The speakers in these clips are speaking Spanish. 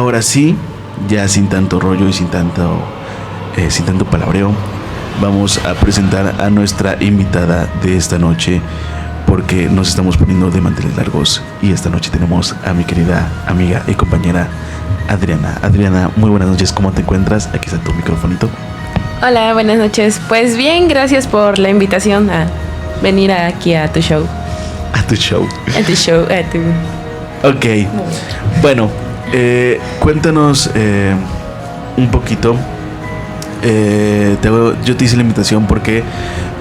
ahora sí, ya sin tanto rollo y sin tanto palabreo, vamos a presentar a nuestra invitada de esta noche, porque nos estamos poniendo de manteles largos y esta noche tenemos a mi querida amiga y compañera Adriana. Adriana, muy buenas noches, ¿cómo te encuentras? Aquí está tu microfonito. Hola, buenas noches. Pues bien, gracias por la invitación a venir aquí a tu show. A tu show. A tu show, a tu... Ok. Bueno, cuéntanos un poquito. Yo te hice la invitación porque,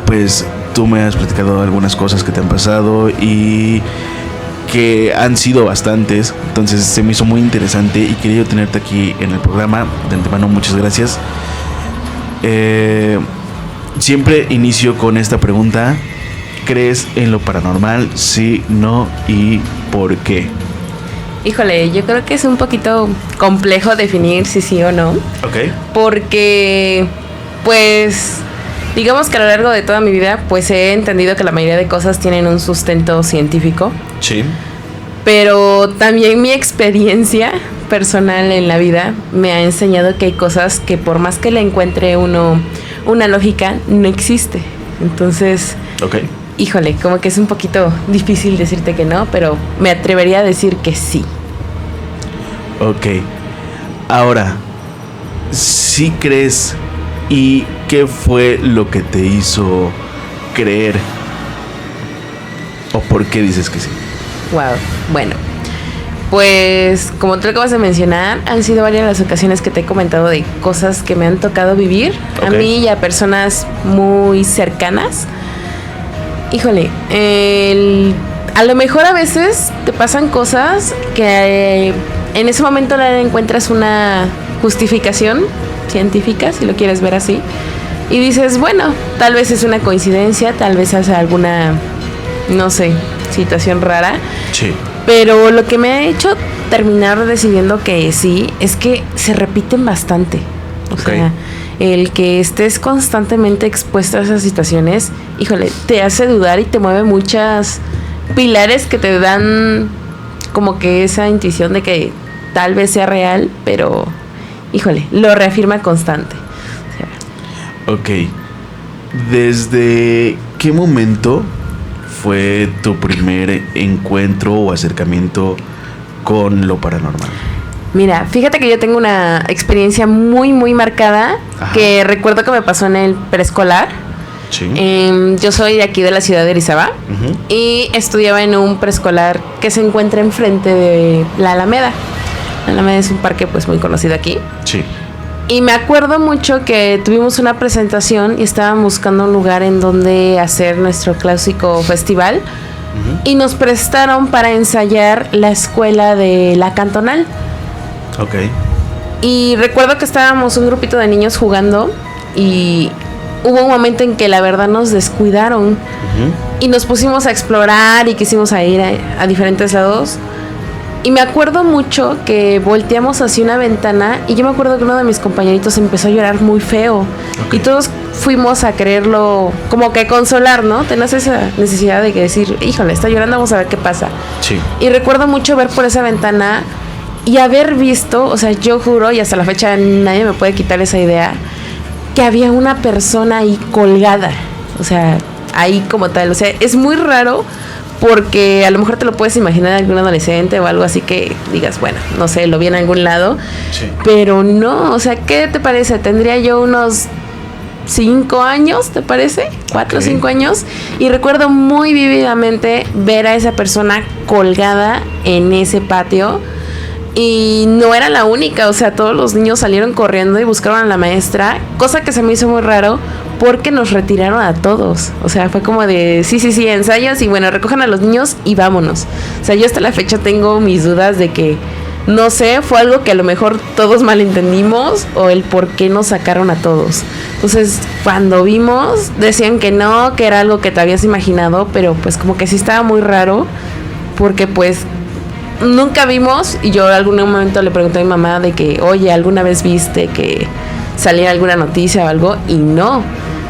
pues, tú me has platicado algunas cosas que te han pasado y que han sido bastantes. Entonces se me hizo muy interesante y quería yo tenerte aquí en el programa. De antemano, muchas gracias. Siempre inicio con esta pregunta: ¿crees en lo paranormal? Sí, no, y ¿por qué? Híjole, yo creo que es un poquito complejo definir si sí o no. Ok. Porque, pues, digamos que a lo largo de toda mi vida, pues he entendido que la mayoría de cosas tienen un sustento científico. Sí. Pero también mi experiencia personal en la vida me ha enseñado que hay cosas que por más que le encuentre uno una lógica, no existe. Entonces, okay, híjole, como que es un poquito difícil decirte que no, pero me atrevería a decir que sí. Ok. Ahora, ¿sí crees? ¿Y qué fue lo que te hizo creer? ¿O por qué dices que sí? Wow, bueno, pues como tú acabas de mencionar, han sido varias las ocasiones que te he comentado de cosas que me han tocado vivir, okay, a mí y a personas muy cercanas. Híjole, a lo mejor a veces te pasan cosas que en ese momento le encuentras una justificación científica, si lo quieres ver así, y dices, bueno, tal vez es una coincidencia, tal vez hace alguna, no sé, situación rara. Sí. Pero lo que me ha hecho terminar decidiendo que sí es que se repiten bastante. O okay, sea, el que estés constantemente expuesto a esas situaciones, híjole, te hace dudar y te mueve muchas pilares que te dan como que esa intuición de que tal vez sea real, pero híjole, lo reafirma constante. O sea, ok. ¿Desde qué momento fue tu primer encuentro o acercamiento con lo paranormal? Mira, fíjate que yo tengo una experiencia muy, muy marcada. Ajá. Que recuerdo que me pasó en el preescolar. Sí. Yo soy de aquí de la ciudad de Orizaba, uh-huh, y estudiaba en un preescolar que se encuentra enfrente de la Alameda. La Alameda es un parque pues muy conocido aquí. Sí. Y me acuerdo mucho que tuvimos una presentación y estaban buscando un lugar en donde hacer nuestro clásico festival, uh-huh, y nos prestaron para ensayar la escuela de la Cantonal. Ok. Y recuerdo que estábamos un grupito de niños jugando y hubo un momento en que la verdad nos descuidaron, uh-huh, y nos pusimos a explorar y quisimos ir a diferentes lados. Y me acuerdo mucho que volteamos hacia una ventana y yo me acuerdo que uno de mis compañeritos empezó a llorar muy feo. Okay. Y todos fuimos a quererlo como que consolar, ¿no? Tenías esa necesidad de que decir, híjole, está llorando, vamos a ver qué pasa. Sí. Y recuerdo mucho ver por esa ventana y haber visto, o sea, yo juro, y hasta la fecha nadie me puede quitar esa idea, que había una persona ahí colgada. O sea, ahí como tal. O sea, es muy raro, porque a lo mejor te lo puedes imaginar algún adolescente o algo así que digas, bueno, no sé, lo vi en algún lado. Sí. Pero no, o sea, ¿qué te parece? Tendría yo unos 5 años, ¿te parece? 4 o 5 años. Y recuerdo muy vívidamente ver a esa persona colgada en ese patio. Y no era la única, o sea, todos los niños salieron corriendo y buscaron a la maestra, cosa que se me hizo muy raro porque nos retiraron a todos. O sea, fue como de sí, ensayos y bueno, recojan a los niños y vámonos. O sea, yo hasta la fecha tengo mis dudas de que, no sé, fue algo que a lo mejor todos malentendimos o el por qué nos sacaron a todos. Entonces, cuando vimos, decían que no, que era algo que te habías imaginado, pero pues como que sí estaba muy raro porque pues nunca vimos, y yo en algún momento le pregunté a mi mamá de que, oye, ¿alguna vez viste que saliera alguna noticia o algo? Y no.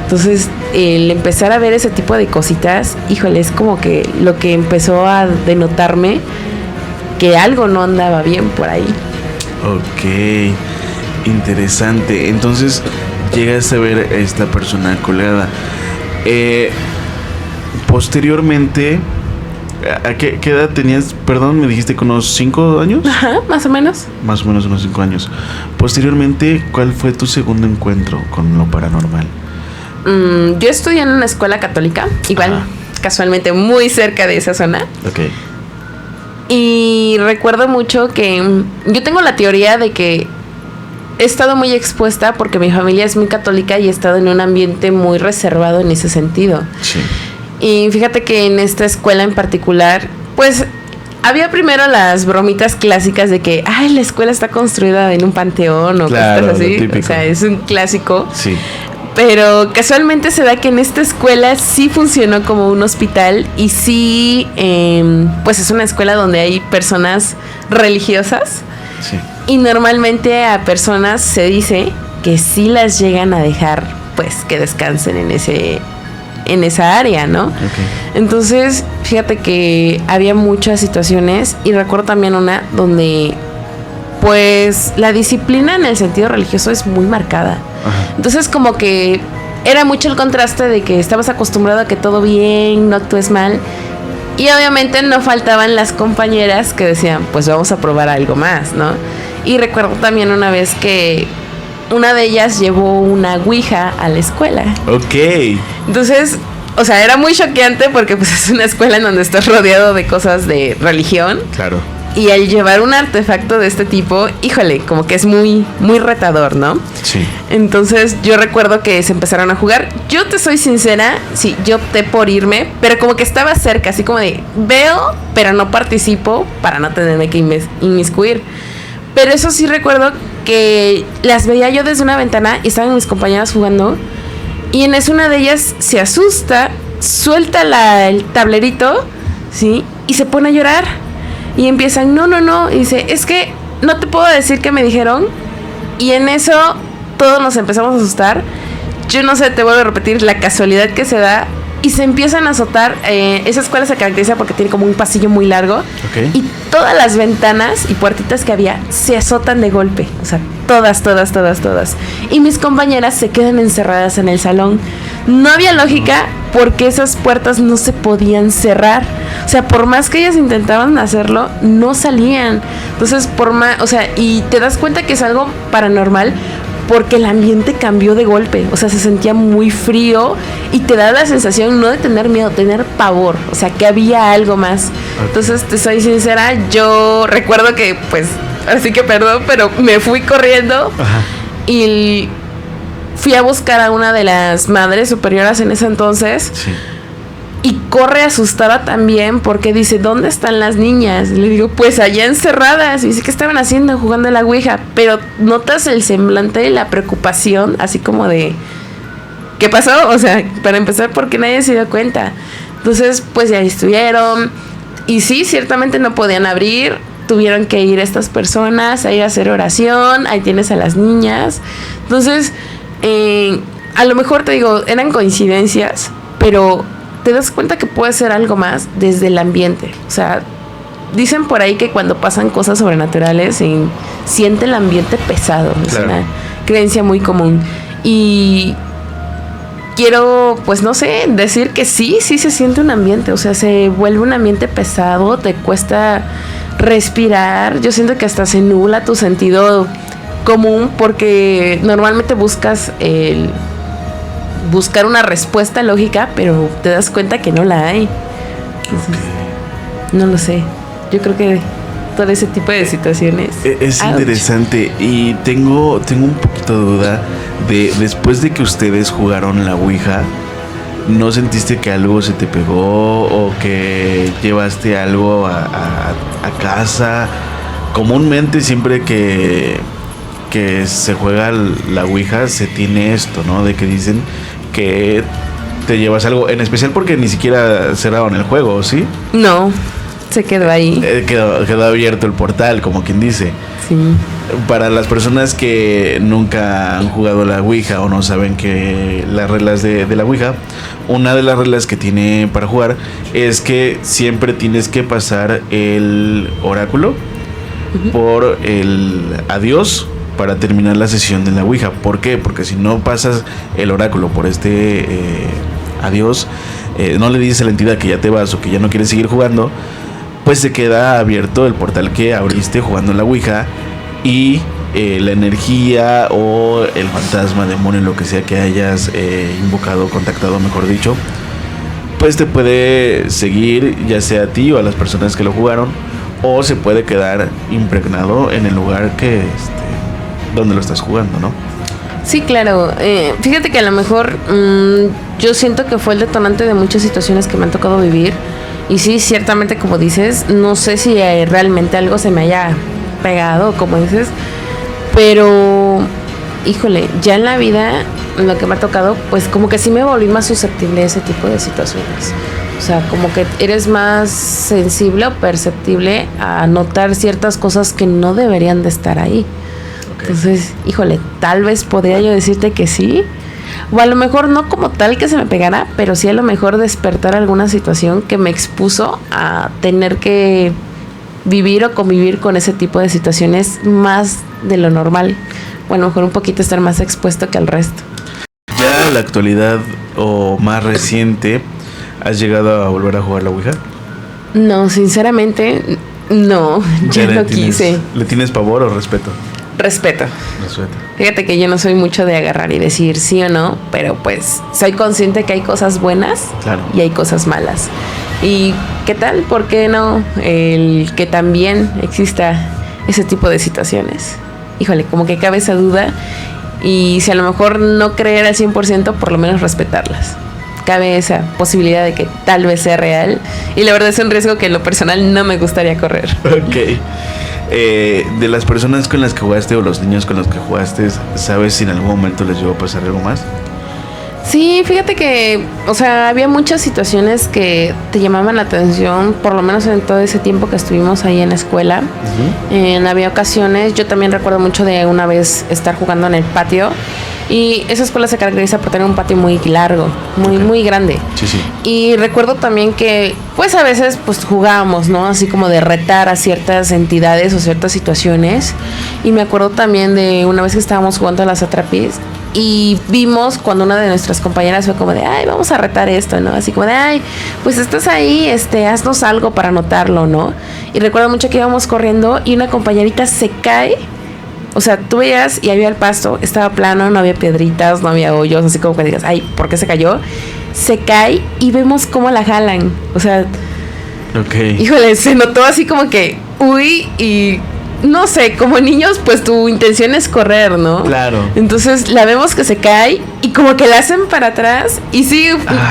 Entonces, el empezar a ver ese tipo de cositas, híjole, es como que lo que empezó a denotarme que algo no andaba bien por ahí. Ok, interesante. Entonces llegas a ver a esta persona colgada. Posteriormente, ¿a qué edad tenías? Perdón, me dijiste que unos 5 años. Ajá, más o menos. Más o menos unos 5 años. Posteriormente, ¿cuál fue tu segundo encuentro con lo paranormal? Yo estudié en una escuela católica, igual, Ajá. casualmente muy cerca de esa zona. Ok. Y recuerdo mucho que yo tengo la teoría de que he estado muy expuesta porque mi familia es muy católica y he estado en un ambiente muy reservado en ese sentido. Sí. Y fíjate que en esta escuela en particular, pues había primero las bromitas clásicas de que, ay, la escuela está construida en un panteón o Claro, cosas así. lo típico. O sea, es un clásico. Sí. Pero casualmente se da que en esta escuela sí funcionó como un hospital y sí, pues es una escuela donde hay personas religiosas. Sí. Y normalmente a personas se dice que sí las llegan a dejar, pues, que descansen en esa área, ¿no? Ok. Entonces, fíjate que había muchas situaciones y recuerdo también una donde, pues, la disciplina en el sentido religioso es muy marcada. Ajá. Entonces, como que era mucho el contraste de que estabas acostumbrado a que todo bien, no actúes mal. Y obviamente no faltaban las compañeras que decían, pues vamos a probar algo más, ¿no? Y recuerdo también una vez que una de ellas llevó una ouija a la escuela. Ok. Entonces, o sea, era muy choqueante porque pues es una escuela en donde estás rodeado de cosas de religión. Claro. Y al llevar un artefacto de este tipo, híjole, como que es muy, muy retador, ¿no? Sí. Entonces yo recuerdo que se empezaron a jugar. Yo te soy sincera, sí, yo opté por irme, pero como que estaba cerca, así como de veo, pero no participo para no tenerme que inmiscuir. Pero eso sí recuerdo que las veía yo desde una ventana y estaban mis compañeras jugando. Y en eso una de ellas se asusta, suelta el tablerito, ¿sí? Y se pone a llorar. Y empiezan, no. Y dice, es que no te puedo decir qué me dijeron. Y en eso todos nos empezamos a asustar. Yo no sé, te vuelvo a repetir la casualidad que se da. Y se empiezan a azotar. Esa escuela se caracteriza porque tiene como un pasillo muy largo. Ok. Y todas las ventanas y puertitas que había se azotan de golpe. O sea, todas. Y mis compañeras se quedan encerradas en el salón. No había lógica porque esas puertas no se podían cerrar. O sea, por más que ellas intentaban hacerlo, no salían. Entonces, y te das cuenta que es algo paranormal porque el ambiente cambió de golpe. O sea, se sentía muy frío y te da la sensación no de tener miedo, tener pavor. O sea, que había algo más. Okay. Entonces, te soy sincera, yo recuerdo que, pues, así que perdón, pero me fui corriendo. Ajá. Y fui a buscar a una de las madres superioras en ese entonces. Sí. Y corre asustada también porque dice, ¿dónde están las niñas? Y le digo, pues allá encerradas. Y dice, ¿qué estaban haciendo? Jugando a la ouija. Pero notas el semblante y la preocupación, así como de, ¿qué pasó? O sea, para empezar, porque nadie se dio cuenta. Entonces, pues ya estuvieron. Y sí, ciertamente no podían abrir. Tuvieron que ir estas personas a ir a hacer oración. Ahí tienes a las niñas. Entonces, a lo mejor te digo, eran coincidencias, pero te das cuenta que puede ser algo más desde el ambiente. O sea, dicen por ahí que cuando pasan cosas sobrenaturales se siente el ambiente pesado. Claro. Es una creencia muy común. Y quiero, pues no sé, decir que sí se siente un ambiente. O sea, se vuelve un ambiente pesado, te cuesta respirar. Yo siento que hasta se nubla tu sentido común porque normalmente buscas buscar una respuesta lógica, pero te das cuenta que no la hay. Entonces, no lo sé. Yo creo que todo ese tipo de situaciones es interesante. Y tengo un poquito de duda de después de que ustedes jugaron la ouija, ¿no sentiste que algo se te pegó o que llevaste algo a casa? Comúnmente siempre que se juega la ouija se tiene esto, ¿no? De que dicen que te llevas algo, en especial porque ni siquiera cerraron el juego, ¿sí? No, se quedó ahí. Quedó abierto el portal, como quien dice. Sí. Para las personas que nunca han jugado la ouija o no saben que las reglas de la ouija, una de las reglas que tiene para jugar es que siempre tienes que pasar el oráculo por el adiós para terminar la sesión de la Ouija. ¿Por qué? Porque si no pasas el oráculo por adiós, no le dices a la entidad que ya te vas o que ya no quieres seguir jugando, pues se queda abierto el portal que abriste jugando en la Ouija y la energía o el fantasma, demonio, lo que sea que hayas invocado, contactado, mejor dicho, pues te puede seguir, ya sea a ti o a las personas que lo jugaron, o se puede quedar impregnado en el lugar que donde lo estás jugando, ¿no? Sí, claro. Fíjate que a lo mejor yo siento que fue el detonante de muchas situaciones que me han tocado vivir. Y sí, ciertamente, como dices, no sé si realmente algo se me haya pegado, como dices, pero híjole, ya en la vida, lo que me ha tocado, pues como que sí me volví más susceptible a ese tipo de situaciones. O sea, como que eres más sensible o perceptible a notar ciertas cosas que no deberían de estar ahí. Okay. Entonces, híjole, tal vez podría yo decirte que sí. O a lo mejor no como tal que se me pegara, pero sí a lo mejor despertar alguna situación que me expuso a tener que vivir o convivir con ese tipo de situaciones más de lo normal. O a lo mejor un poquito estar más expuesto que al resto. Ya en la actualidad o más reciente, ¿has llegado a volver a jugar la Ouija? No, sinceramente, no, ya no quise. ¿Le tienes pavor o respeto? Respeto. Fíjate que yo no soy mucho de agarrar y decir sí o no, pero pues soy consciente que hay cosas buenas, claro, y hay cosas malas. ¿Y qué tal? ¿Por qué no el que también exista ese tipo de situaciones? Híjole, como que cabe esa duda, y si a lo mejor no creer al 100%, por lo menos respetarlas. Cabe esa posibilidad de que tal vez sea real, y la verdad es un riesgo que en lo personal no me gustaría correr. Ok. De las personas con las que jugaste o los niños con los que jugaste, ¿sabes si en algún momento les llegó a pasar algo más? Sí, fíjate que, o sea, había muchas situaciones que te llamaban la atención, por lo menos en todo ese tiempo que estuvimos ahí en la escuela. Había ocasiones, yo también recuerdo mucho de una vez estar jugando en el patio. Y esa escuela se caracteriza por tener un patio muy largo, muy grande. Sí, sí. Y recuerdo también que, pues a veces, pues jugábamos, ¿no? Así como de retar a ciertas entidades o ciertas situaciones. Y me acuerdo también de una vez que estábamos jugando a las atrapis y vimos cuando una de nuestras compañeras fue como de, ay, vamos a retar esto, ¿no? Así como de, ay, pues estás ahí, haznos algo para anotarlo, ¿no? Y recuerdo mucho que íbamos corriendo y una compañerita se cae. O sea, tú veías y había el pasto, estaba plano, no había piedritas, no había hoyos, así como que digas, ay, ¿por qué se cayó? Se cae y vemos cómo la jalan. O sea, híjole, se notó así como que, uy, y no sé, como niños, pues tu intención es correr, ¿no? Claro. Entonces la vemos que se cae y como que la hacen para atrás y sí,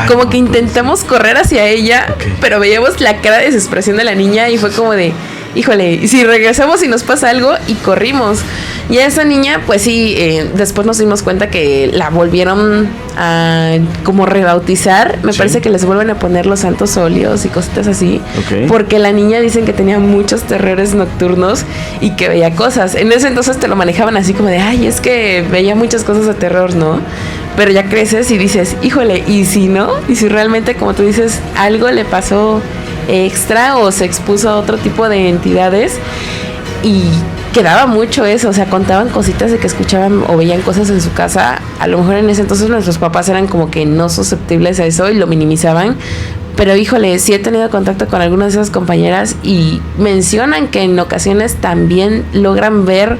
como que intentamos correr hacia ella, pero veíamos la cara de desesperación de la niña y fue como de, híjole, y si regresamos y nos pasa algo, y corrimos. Y a esa niña, pues sí, después nos dimos cuenta que la volvieron a como rebautizar. Me parece que les vuelven a poner los santos óleos y cositas así. Porque la niña dicen que tenía muchos terrores nocturnos y que veía cosas. En ese entonces te lo manejaban así como de, ay, es que veía muchas cosas de terror, ¿no? Pero ya creces y dices, híjole, ¿y si no? ¿Y si realmente, como tú dices, algo le pasó extra o se expuso a otro tipo de entidades? Y quedaba mucho eso, o sea, contaban cositas de que escuchaban o veían cosas en su casa. A lo mejor en ese entonces nuestros papás eran como que no susceptibles a eso y lo minimizaban. Pero híjole, sí he tenido contacto con algunas de esas compañeras y mencionan que en ocasiones también logran ver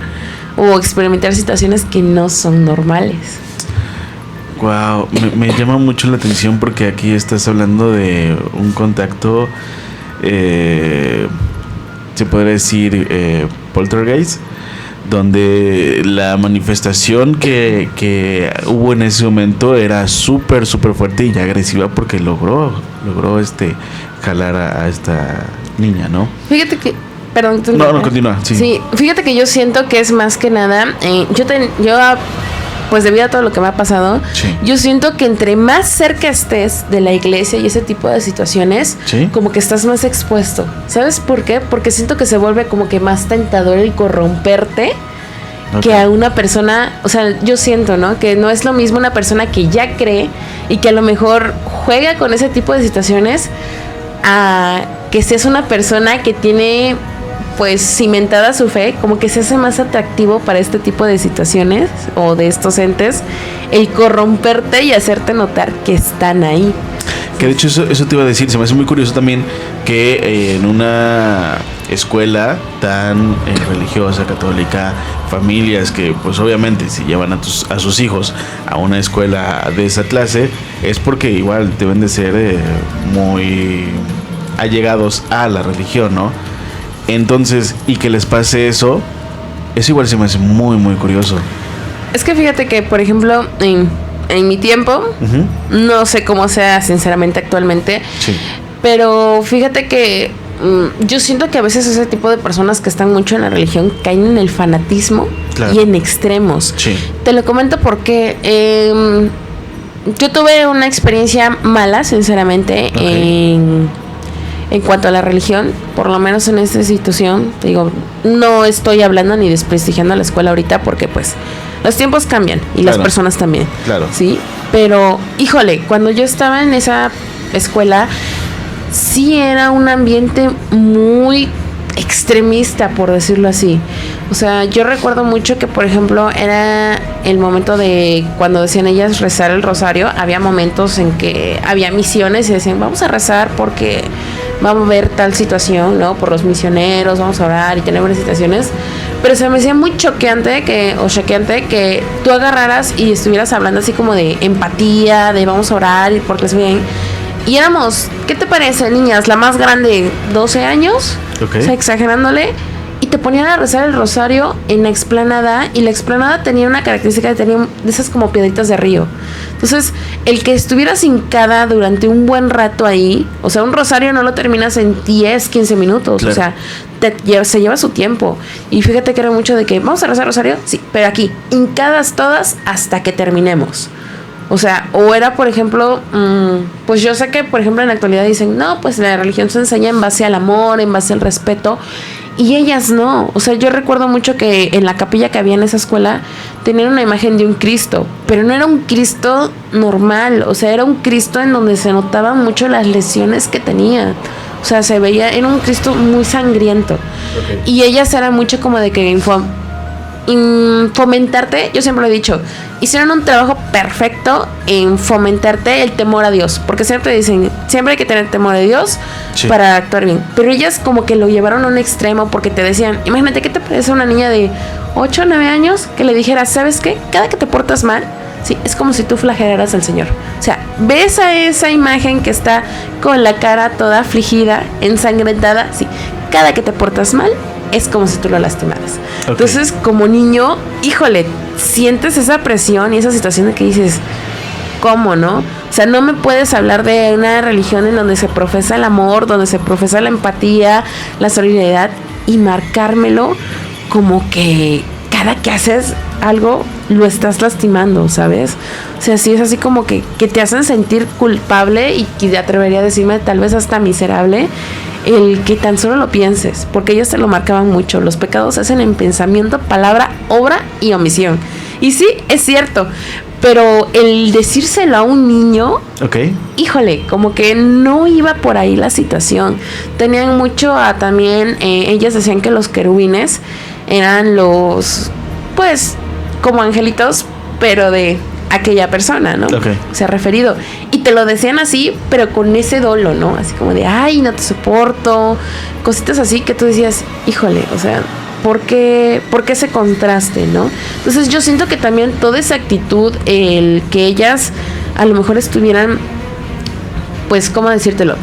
o experimentar situaciones que no son normales. Wow, me llama mucho la atención porque aquí estás hablando de un contacto, se podría decir poltergeist, donde la manifestación que hubo en ese momento era súper fuerte y agresiva porque logró jalar a esta niña, ¿no? Fíjate que, perdón, no, continúa. Sí, fíjate que yo siento que es más que nada, yo pues debido a todo lo que me ha pasado, yo siento que entre más cerca estés de la iglesia y ese tipo de situaciones, como que estás más expuesto. ¿Sabes por qué? Porque siento que se vuelve como que más tentador el corromperte que a una persona, o sea, yo siento, ¿no? Que no es lo mismo una persona que ya cree y que a lo mejor juega con ese tipo de situaciones a que seas una persona que tiene pues cimentada su fe, como que se hace más atractivo para este tipo de situaciones o de estos entes el corromperte y hacerte notar que están ahí. Que de hecho eso te iba a decir, se me hace muy curioso también que en una escuela tan religiosa, católica, familias que pues obviamente si llevan a sus hijos a una escuela de esa clase es porque igual deben de ser muy allegados a la religión, ¿no? Entonces, y que les pase eso igual se me hace muy muy curioso. Es que fíjate que, por ejemplo, en mi tiempo, no sé cómo sea sinceramente actualmente, sí, pero fíjate que yo siento que a veces ese tipo de personas que están mucho en la religión caen en el fanatismo, claro, y en extremos. Sí. Te lo comento porque yo tuve una experiencia mala, sinceramente, en cuanto a la religión, por lo menos en esta situación. Te digo, no estoy hablando ni desprestigiando a la escuela ahorita porque pues los tiempos cambian y claro, las personas también. Claro. Sí, pero híjole, cuando yo estaba en esa escuela sí era un ambiente muy extremista, por decirlo así. O sea, yo recuerdo mucho que, por ejemplo, era el momento de cuando decían ellas rezar el rosario. Había momentos en que había misiones y decían, vamos a rezar porque vamos a ver tal situación, ¿no? Por los misioneros, vamos a orar y tener buenas situaciones. Pero se me hacía muy choqueante que tú agarraras y estuvieras hablando así como de empatía, de vamos a orar y porque es bien. Y éramos, ¿qué te parece, niñas? La más grande, 12 años, okay, o sea, exagerándole, y te ponían a rezar el rosario en la explanada, y la explanada tenía una característica, tenía de esas como piedritas de río. Entonces, el que estuvieras hincada durante un buen rato ahí, o sea, un rosario no lo terminas en 10, 15 minutos, claro, o sea, se lleva su tiempo. Y fíjate que era mucho de que, ¿vamos a rezar rosario? Sí, pero aquí, hincadas todas hasta que terminemos. O sea, o era, por ejemplo, pues yo sé que, por ejemplo, en la actualidad dicen, no, pues la religión se enseña en base al amor, en base al respeto, y ellas no. O sea, yo recuerdo mucho que en la capilla que había en esa escuela tenían una imagen de un Cristo, pero no era un Cristo normal, o sea, era un Cristo en donde se notaban mucho las lesiones que tenía. O sea, se veía, era un Cristo muy sangriento. Okay. Y ellas eran mucho como de que fomentarte, yo siempre lo he dicho, hicieron un trabajo perfecto en fomentarte el temor a Dios, porque siempre dicen, siempre hay que tener temor a Dios, sí, para actuar bien, pero ellas como que lo llevaron a un extremo, porque te decían, imagínate, ¿qué te parece una niña de 8 o 9 años que le dijera, ¿sabes qué? Cada que te portas mal, sí, es como si tú flagelaras al Señor. O sea, ves a esa imagen que está con la cara toda afligida, ensangrentada, sí, cada que te portas mal es como si tú lo lastimaras. Okay. Entonces, como niño, híjole, sientes esa presión y esa situación de que dices, ¿cómo, no? O sea, no me puedes hablar de una religión en donde se profesa el amor, donde se profesa la empatía, la solidaridad, y marcármelo como que cada que haces algo lo estás lastimando, ¿sabes? O sea, sí es así como que te hacen sentir culpable y que te atrevería a decirme tal vez hasta miserable el que tan solo lo pienses, porque ellos te lo marcaban mucho. Los pecados se hacen en pensamiento, palabra, obra y omisión. Y sí, es cierto, pero el decírselo a un niño, okay, híjole, como que no iba por ahí la situación. Tenían mucho también, ellas decían que los querubines eran los, pues, como angelitos, pero de aquella persona, ¿no? Okay. Se ha referido. Y te lo decían así, pero con ese dolo, ¿no? Así como de, ay, no te soporto. Cositas así que tú decías, híjole, o sea, ¿por qué ese contraste, no? Entonces yo siento que también toda esa actitud, el que ellas a lo mejor estuvieran, pues, ¿cómo decírtelo?,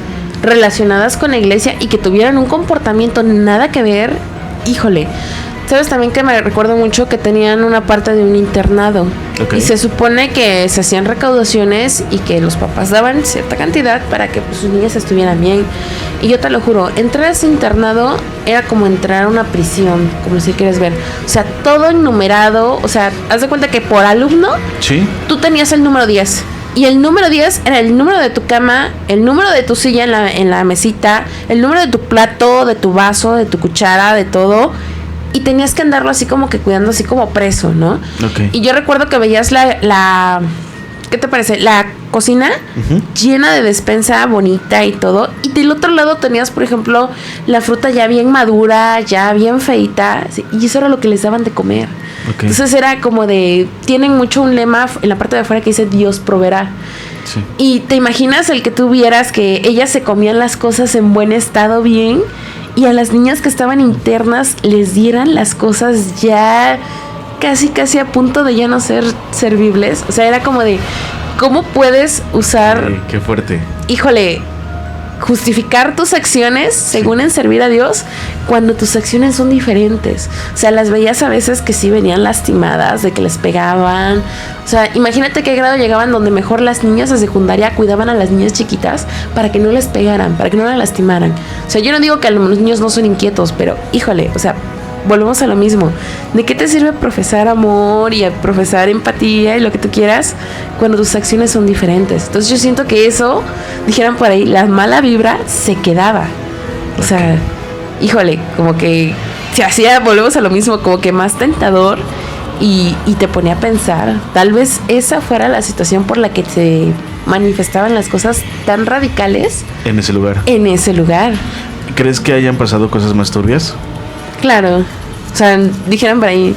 relacionadas con la iglesia y que tuvieran un comportamiento nada que ver, híjole. Sabes también que me recuerdo mucho que tenían una parte de un internado. Okay. Y se supone que se hacían recaudaciones y que los papás daban cierta cantidad para que pues, sus niñas estuvieran bien. Y yo te lo juro, entrar a ese internado era como entrar a una prisión, como si quieres ver. O sea, todo enumerado. O sea, haz de cuenta que por alumno, ¿sí?, tú tenías el número 10. Y el número 10 era el número de tu cama, el número de tu silla en la mesita, el número de tu plato, de tu vaso, de tu cuchara, de todo. Y tenías que andarlo así como que cuidando, así como preso, ¿no? Okay. Y yo recuerdo que veías ¿qué ¿qué te parece? La cocina llena de despensa bonita y todo. Y del otro lado tenías, por ejemplo, la fruta ya bien madura, ya bien feita. ¿Sí? Y eso era lo que les daban de comer. Okay. Entonces era como de... Tienen mucho un lema en la parte de afuera que dice Dios proveerá. Sí. Y te imaginas el que tú vieras que ellas se comían las cosas en buen estado, bien, y a las niñas que estaban internas les dieran las cosas ya casi a punto de ya no ser servibles. O sea, era como de, ¿cómo puedes usar... Qué fuerte. Híjole, justificar tus acciones según en servir a Dios cuando tus acciones son diferentes. O sea, las veías a veces que sí venían lastimadas, de que les pegaban. O sea, imagínate qué grado llegaban donde mejor las niñas de secundaria cuidaban a las niñas chiquitas para que no les pegaran, para que no las lastimaran. O sea, yo no digo que los niños no son inquietos, pero híjole, o sea, volvemos a lo mismo. ¿De qué te sirve profesar amor y profesar empatía y lo que tú quieras cuando tus acciones son diferentes? Entonces yo siento que eso, dijeran por ahí, la mala vibra se quedaba. O sea, híjole, como que se hacía, volvemos a lo mismo, como que más tentador y te ponía a pensar. Tal vez esa fuera la situación por la que se manifestaban las cosas tan radicales. En ese lugar. En ese lugar. ¿Crees que hayan pasado cosas más turbias? Claro, o sea, dijeron por ahí,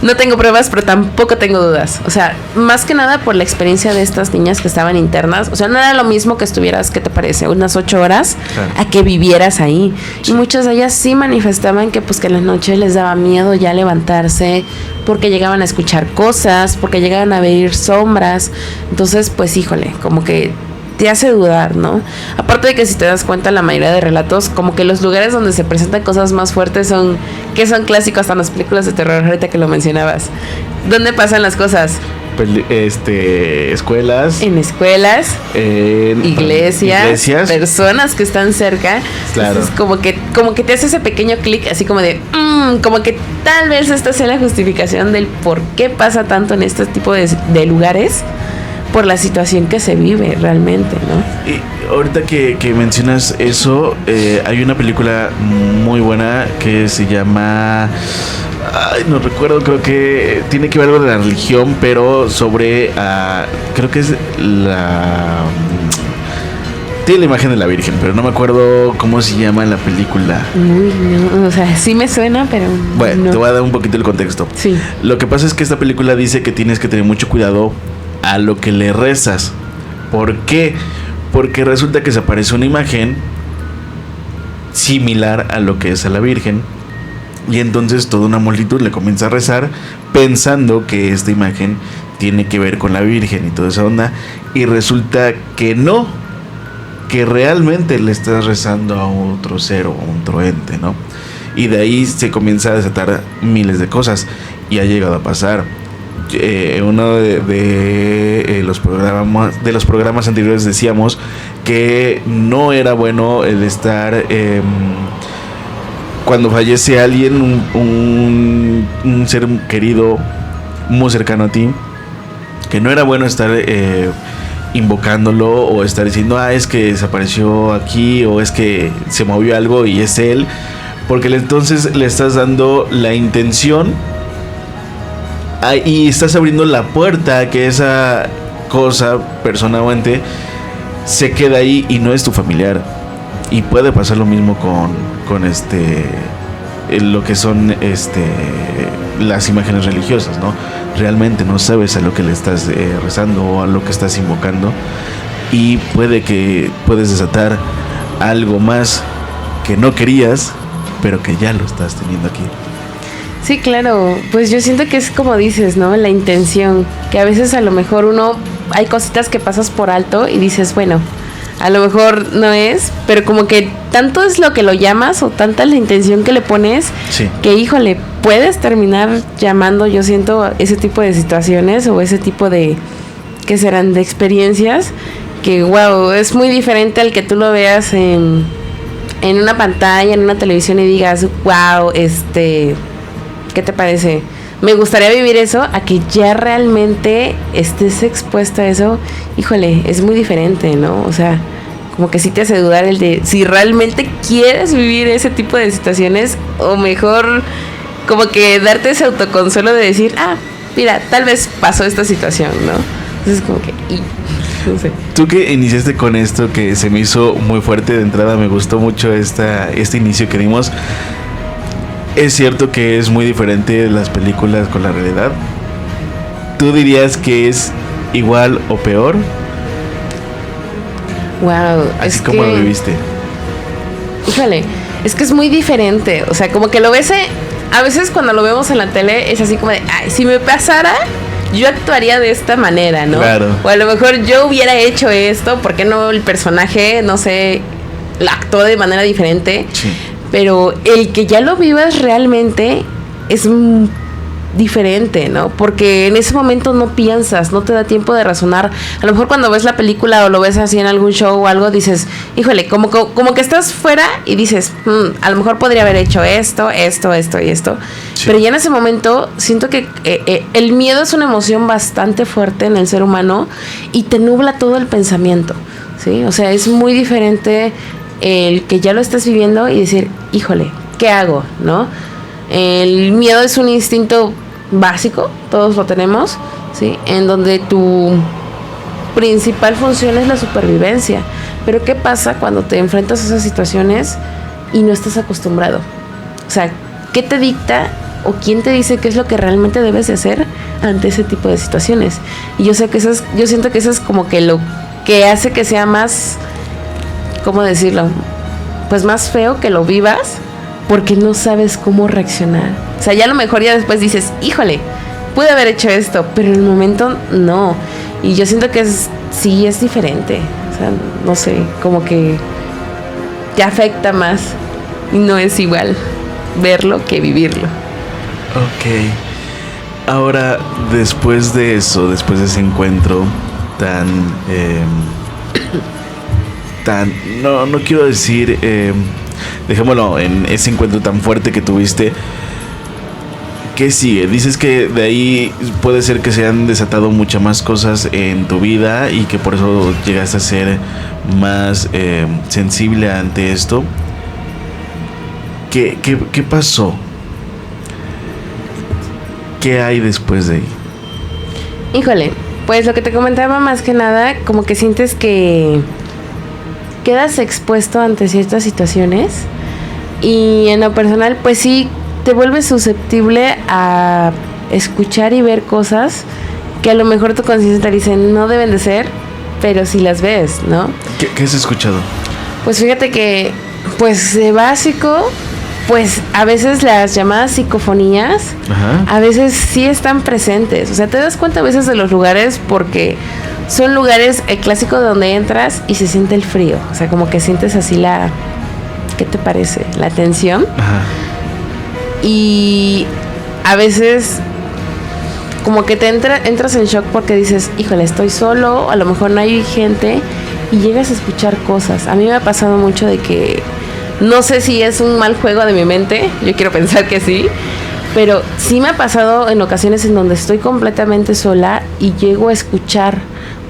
no tengo pruebas, pero tampoco tengo dudas. O sea, más que nada por la experiencia de estas niñas que estaban internas. O sea, no era lo mismo que estuvieras, ¿qué te parece? Unas 8 horas, claro, a que vivieras ahí. Sí. Y muchas de ellas sí manifestaban que pues que en la noche les daba miedo ya levantarse, porque llegaban a escuchar cosas, porque llegaban a ver sombras. Entonces, pues híjole, como que te hace dudar, ¿no? Aparte de que si te das cuenta, la mayoría de relatos, como que los lugares donde se presentan cosas más fuertes son clásicos hasta en las películas de terror, ahorita que lo mencionabas. ¿Dónde pasan las cosas? Escuelas. En escuelas, iglesias, personas que están cerca. Claro. Entonces, como que te hace ese pequeño clic, así como de, como que tal vez esta sea la justificación del por qué pasa tanto en este tipo de lugares, por la situación que se vive realmente, ¿no? Y ahorita que mencionas eso, hay una película muy buena que se llama... no recuerdo, creo que tiene que ver algo de la religión, pero sobre... creo que es la... Tiene la imagen de la Virgen, pero no me acuerdo cómo se llama la película. Uy, no, o sea, sí me suena, pero... Bueno, no. Te voy a dar un poquito el contexto. Sí. Lo que pasa es que esta película dice que tienes que tener mucho cuidado a lo que le rezas. ¿Por qué? Porque resulta que se aparece una imagen similar a lo que es a la Virgen, y entonces toda una multitud le comienza a rezar pensando que esta imagen tiene que ver con la Virgen y toda esa onda, y resulta que no, que realmente le estás rezando a otro ser o a otro ente, ¿no? Y de ahí se comienza a desatar miles de cosas, y ha llegado a pasar. Uno de los programas anteriores decíamos que no era bueno el estar cuando fallece alguien, un ser querido muy cercano a ti, que no era bueno estar invocándolo o estar diciendo es que desapareció aquí, o es que se movió algo y es él, porque entonces le estás dando la intención y estás abriendo la puerta a que esa cosa, persona o ente, se queda ahí y no es tu familiar. Y puede pasar lo mismo con lo que son las imágenes religiosas, ¿no? Realmente no sabes a lo que le estás rezando o a lo que estás invocando, y puedes desatar algo más que no querías, pero que ya lo estás teniendo aquí. Sí, claro, pues yo siento que es como dices, ¿no? La intención, que a veces a lo mejor hay cositas que pasas por alto y dices, bueno, a lo mejor no es, pero como que tanto es lo que lo llamas o tanta es la intención que le pones, sí, que híjole, puedes terminar llamando, yo siento, ese tipo de situaciones o ese tipo de, ¿qué serán?, de experiencias, que wow, es muy diferente al que tú lo veas en una pantalla, en una televisión y digas, wow, ¿qué te parece? Me gustaría vivir eso, a que ya realmente estés expuesta a eso. Híjole, es muy diferente, ¿no? O sea, como que sí te hace dudar el de si realmente quieres vivir ese tipo de situaciones, o mejor como que darte ese autoconsuelo de decir, mira, tal vez pasó esta situación, ¿no? Entonces como que, no sé. Tú que iniciaste con esto, que se me hizo muy fuerte de entrada, me gustó mucho este inicio que dimos. Es cierto que es muy diferente las películas con la realidad. ¿Tú dirías que es igual o peor? Wow. Así como lo viviste. Híjole, es que es muy diferente. O sea, como que lo ves, a veces cuando lo vemos en la tele es así como de, ay, si me pasara, yo actuaría de esta manera, ¿no? Claro. O a lo mejor yo hubiera hecho esto, ¿por qué no el personaje, no sé, lo actuó de manera diferente? Sí. Pero el que ya lo vivas realmente es diferente, ¿no? Porque en ese momento no piensas, no te da tiempo de razonar. A lo mejor cuando ves la película o lo ves así en algún show o algo, dices, híjole, como que estás fuera y dices, a lo mejor podría haber hecho esto y esto. Sí. Pero ya en ese momento siento que el miedo es una emoción bastante fuerte en el ser humano y te nubla todo el pensamiento, ¿sí? O sea, es muy diferente el que ya lo estás viviendo y decir, híjole, ¿qué hago? ¿No? El miedo es un instinto básico, todos lo tenemos, ¿sí? En donde tu principal función es la supervivencia. Pero ¿qué pasa cuando te enfrentas a esas situaciones y no estás acostumbrado? O sea, ¿qué te dicta o quién te dice qué es lo que realmente debes de hacer ante ese tipo de situaciones? Y yo siento que eso es como que lo que hace que sea más, ¿cómo decirlo? Pues más feo que lo vivas, porque no sabes cómo reaccionar. O sea, ya a lo mejor ya después dices, híjole, pude haber hecho esto, pero en el momento no. Y yo siento que sí es diferente. O sea, no sé, como que te afecta más y no es igual verlo que vivirlo. Ok. Ahora, después de eso, después de ese encuentro no quiero decir, dejémoslo en ese encuentro tan fuerte que tuviste, ¿qué sigue? Dices que de ahí puede ser que se han desatado muchas más cosas en tu vida y que por eso llegaste a ser más sensible ante esto. ¿Qué pasó? ¿Qué hay después de ahí? Híjole, pues lo que te comentaba más que nada, como que sientes que quedas expuesto ante ciertas situaciones y en lo personal pues sí te vuelves susceptible a escuchar y ver cosas que a lo mejor tu conciencia te dice no deben de ser, pero sí las ves, ¿no? ¿Qué has escuchado? Pues fíjate que pues de básico, pues a veces las llamadas psicofonías, ajá, a veces sí están presentes. O sea, te das cuenta a veces de los lugares porque son lugares, el clásico, donde entras y se siente el frío. O sea, como que sientes así ¿qué te parece? La tensión. Ajá. Y a veces como que entras en shock porque dices, híjole, estoy solo, a lo mejor no hay gente, y llegas a escuchar cosas. A mí me ha pasado mucho de que no sé si es un mal juego de mi mente, yo quiero pensar que sí, pero sí me ha pasado en ocasiones en donde estoy completamente sola y llego a escuchar,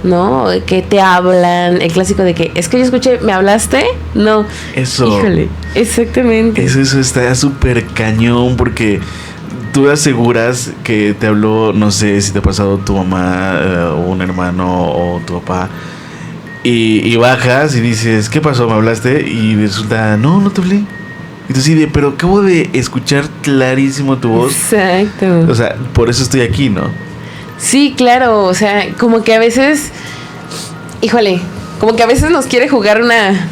¿no? Que te hablan, el clásico de que, es que yo escuché, ¿me hablaste? No. Eso. Híjole, exactamente. Eso está súper cañón porque tú aseguras que te habló, no sé si te ha pasado tu mamá, o un hermano o tu papá. Y bajas y dices, ¿qué pasó? ¿Me hablaste? Y resulta, no te hablé. Y tú sí, pero acabo de escuchar clarísimo tu voz. Exacto. O sea, por eso estoy aquí, ¿no? Sí, claro. O sea, como que a veces, híjole, como que a veces nos quiere jugar una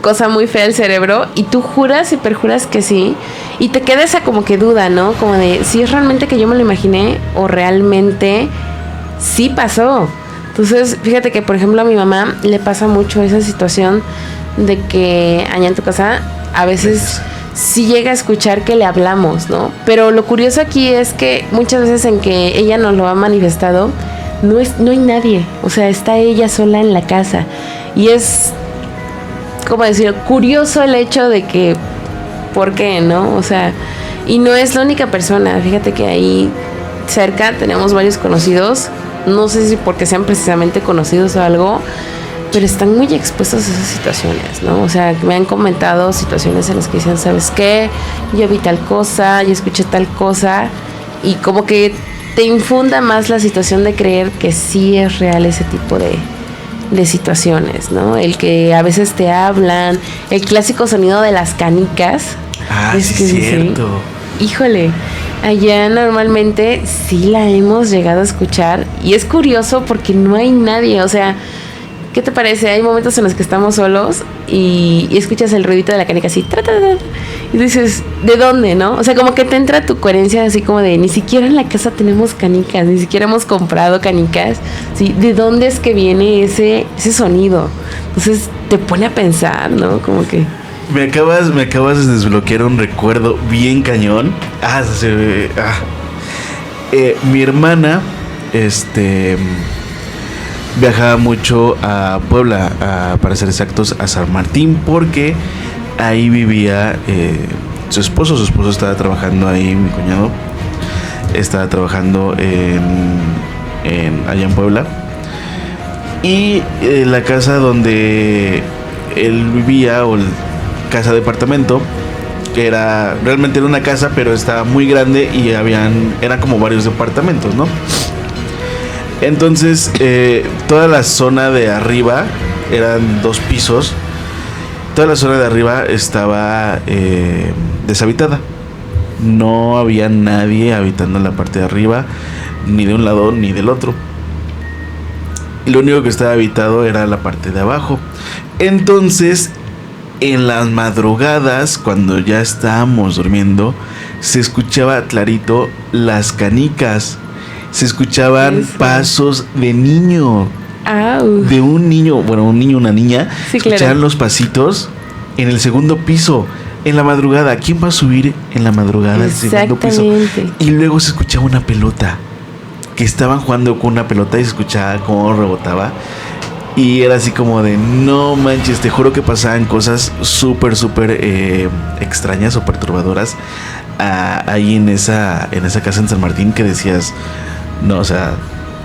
cosa muy fea el cerebro y tú juras y perjuras que sí. Y te queda esa como que duda, ¿no? Como de si es realmente que yo me lo imaginé o realmente sí pasó. Entonces, fíjate que, por ejemplo, a mi mamá le pasa mucho esa situación de que allá en tu casa a veces sí llega a escuchar que le hablamos, ¿no? Pero lo curioso aquí es que muchas veces en que ella nos lo ha manifestado, no hay nadie. O sea, está ella sola en la casa. Y es, ¿cómo decirlo? Curioso el hecho de que, ¿por qué, no? O sea, y no es la única persona. Fíjate que ahí cerca tenemos varios conocidos. No sé si porque sean precisamente conocidos o algo, pero están muy expuestos a esas situaciones, ¿no? O sea, me han comentado situaciones en las que dicen, ¿sabes qué? Yo vi tal cosa, yo escuché tal cosa, y como que te infunda más la situación de creer que sí es real ese tipo de situaciones, ¿no? El que a veces te hablan, el clásico sonido de las canicas. Sí, es cierto. Híjole, allá normalmente sí la hemos llegado a escuchar y es curioso porque no hay nadie, o sea, ¿qué te parece? Hay momentos en los que estamos solos y escuchas el ruidito de la canica así, y dices, ¿de dónde, no? O sea, como que te entra tu coherencia así como de, ni siquiera en la casa tenemos canicas, ni siquiera hemos comprado canicas, ¿sí? ¿De dónde es que viene ese sonido? Entonces te pone a pensar, ¿no? Como que... Me acabas de desbloquear un recuerdo bien cañón. Mi hermana, viajaba mucho a Puebla, para ser exactos, a San Martín, porque ahí vivía su esposo. Su esposo estaba trabajando ahí, mi cuñado estaba trabajando allá en Puebla. Y la casa donde él vivía, o casa departamento, que realmente era una casa, pero estaba muy grande y eran como varios departamentos, ¿no? Entonces toda la zona de arriba, eran 2 pisos, toda la zona de arriba estaba deshabitada. No había nadie habitando en la parte de arriba, ni de un lado ni del otro. Lo único que estaba habitado era la parte de abajo. Entonces, en las madrugadas, cuando ya estábamos durmiendo, se escuchaba clarito las canicas. Se escuchaban pasos de niño. De un niño, una niña. Sí, escuchaban claro. Los pasitos en el segundo piso. En la madrugada. ¿Quién va a subir en la madrugada al segundo piso? Y luego se escuchaba una pelota. Que estaban jugando con una pelota y se escuchaba cómo rebotaba. Y era así como de, no manches, te juro que pasaban cosas súper extrañas o perturbadoras ahí en esa casa en San Martín, que decías, no, o sea,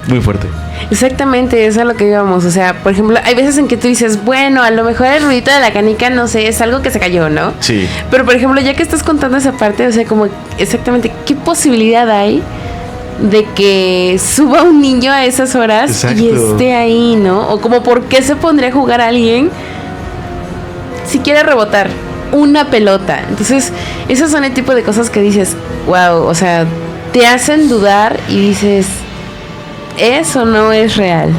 muy fuerte. Exactamente, es a lo que íbamos. O sea, por ejemplo, hay veces en que tú dices, bueno, a lo mejor el ruidito de la canica, no sé, es algo que se cayó, ¿no? Sí. Pero, por ejemplo, ya que estás contando esa parte, o sea, como exactamente, ¿qué posibilidad hay de que suba un niño a esas horas? Exacto. Y esté ahí, ¿no? O como, ¿por qué se pondría a jugar a alguien si quiere rebotar una pelota? Entonces, esos son el tipo de cosas que dices, wow, o sea, te hacen dudar y dices, eso no es real,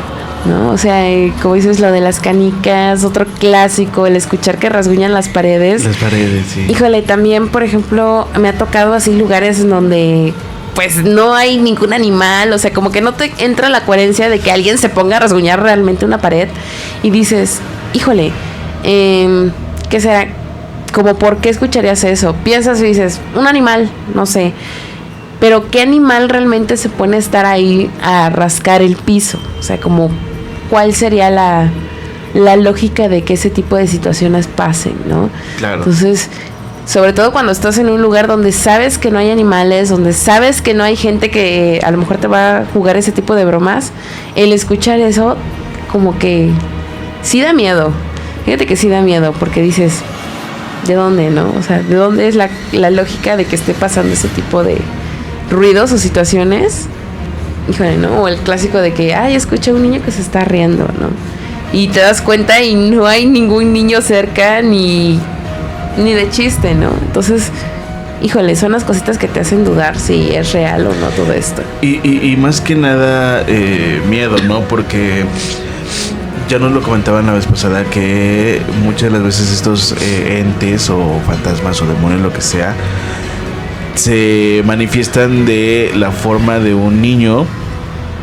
¿no? O sea, como dices, lo de las canicas, otro clásico, el escuchar que rasguñan las paredes. Las paredes, sí. Híjole, también, por ejemplo, me ha tocado así lugares en donde pues no hay ningún animal, o sea, como que no te entra la coherencia de que alguien se ponga a rasguñar realmente una pared y dices, híjole, ¿qué será? Como, ¿por qué escucharías eso? Piensas y dices, un animal, no sé, pero ¿qué animal realmente se pone a estar ahí a rascar el piso? O sea, como, ¿cuál sería la lógica de que ese tipo de situaciones pasen, ¿no? Claro. Entonces, sobre todo cuando estás en un lugar donde sabes que no hay animales, donde sabes que no hay gente que a lo mejor te va a jugar ese tipo de bromas, el escuchar eso como que sí da miedo. Fíjate que sí da miedo, porque dices, ¿de dónde, no? O sea, ¿de dónde es la lógica de que esté pasando ese tipo de ruidos o situaciones? Híjole, ¿no? O el clásico de que, ay, escucha a un niño que se está riendo, ¿no? Y te das cuenta y no hay ningún niño cerca ni de chiste, ¿no? Entonces, híjole, son las cositas que te hacen dudar si es real o no todo esto. Y más que nada, miedo, ¿no? Porque ya nos lo comentaban la vez pasada, que muchas de las veces estos entes o fantasmas o demonios, lo que sea, se manifiestan de la forma de un niño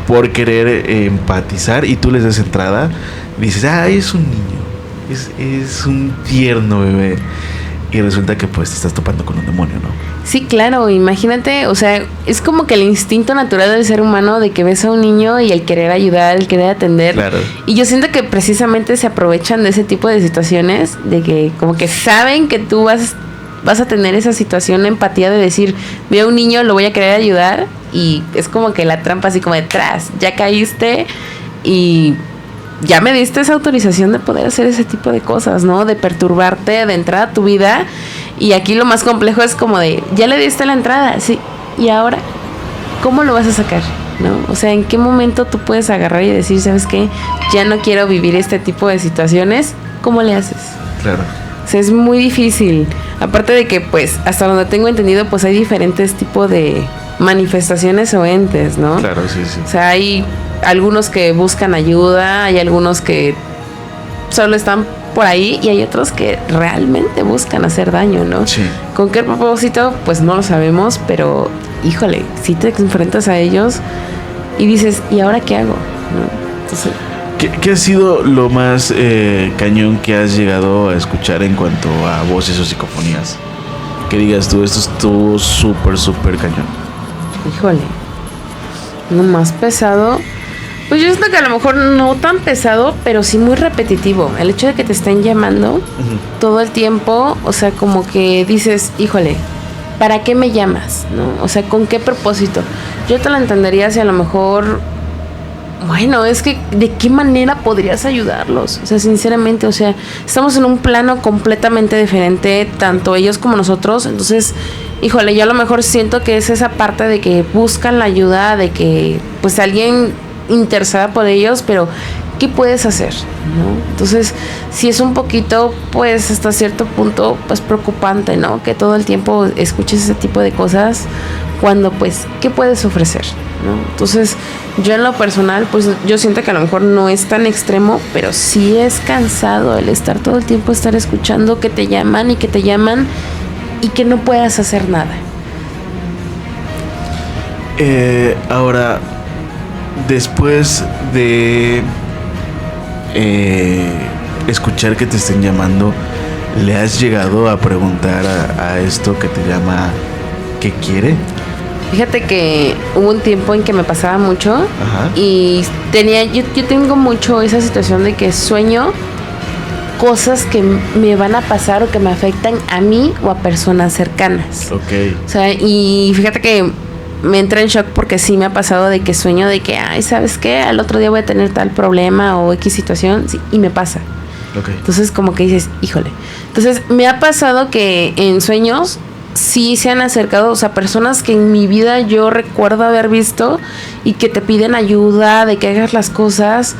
por querer empatizar, y tú les das entrada, dices, es un niño, es un tierno bebé, y resulta que pues te estás topando con un demonio, ¿no? Sí, claro, imagínate, o sea, es como que el instinto natural del ser humano de que ves a un niño y el querer ayudar, el querer atender. Claro. Y yo siento que precisamente se aprovechan de ese tipo de situaciones, de que como que saben que tú vas a tener esa situación de empatía de decir, veo a un niño, lo voy a querer ayudar, y es como que la trampa así como detrás, ya caíste y ya me diste esa autorización de poder hacer ese tipo de cosas, ¿no? De perturbarte, de entrar a tu vida. Y aquí lo más complejo es como de, ya le diste la entrada, sí, ¿y ahora? ¿cómo lo vas a sacar? ¿No? O sea, ¿en qué momento tú puedes agarrar y decir, ¿sabes qué? Ya no quiero vivir este tipo de situaciones. ¿Cómo le haces? Claro. O sea, es muy difícil. Aparte de que, pues, hasta donde tengo entendido, pues hay diferentes tipos de manifestaciones o entes, ¿no? Claro, sí. O sea, hay algunos que buscan ayuda, hay algunos que solo están por ahí y hay otros que realmente buscan hacer daño, ¿no? Sí. ¿Con qué propósito? Pues no lo sabemos, pero híjole, si te enfrentas a ellos y dices, ¿y ahora qué hago? ¿No? Entonces, ¿Qué ha sido lo más cañón que has llegado a escuchar en cuanto a voces o psicofonías? Que digas tú, esto estuvo súper cañón. híjole, lo más pesado, pues yo siento que a lo mejor no tan pesado, pero sí muy repetitivo. El hecho de que te estén llamando todo el tiempo, o sea, como que dices, híjole, ¿para qué me llamas? ¿No? O sea, ¿con qué propósito? Yo te lo entendería si a lo mejor, bueno, es que ¿de qué manera podrías ayudarlos? O sea, sinceramente, o sea, estamos en un plano completamente diferente, tanto ellos como nosotros. Entonces, híjole, yo a lo mejor siento que es esa parte de que buscan la ayuda, de que pues alguien interesada por ellos, pero ¿qué puedes hacer? ¿No? Entonces, sí es un poquito, pues hasta cierto punto, pues preocupante, ¿no? Que todo el tiempo escuches ese tipo de cosas cuando, pues, ¿qué puedes ofrecer? ¿No? Entonces, yo en lo personal, pues yo siento que a lo mejor no es tan extremo, pero sí es cansado el estar todo el tiempo, estar escuchando que te llaman y que no puedas hacer nada. Ahora, después de escuchar que te estén llamando, ¿le has llegado a preguntar a esto que te llama qué quiere? Fíjate que hubo un tiempo en que me pasaba mucho. Ajá. Y yo tengo mucho esa situación de que sueño cosas que me van a pasar o que me afectan a mí o a personas cercanas. Ok. O sea, y fíjate que me entra en shock porque sí me ha pasado de que sueño de que, ay, ¿sabes qué? Al otro día voy a tener tal problema o X situación, sí, y me pasa. Okay. Entonces como que dices, híjole. Entonces me ha pasado que en sueños sí se han acercado, o sea, personas que en mi vida yo recuerdo haber visto y que te piden ayuda, de que hagas las cosas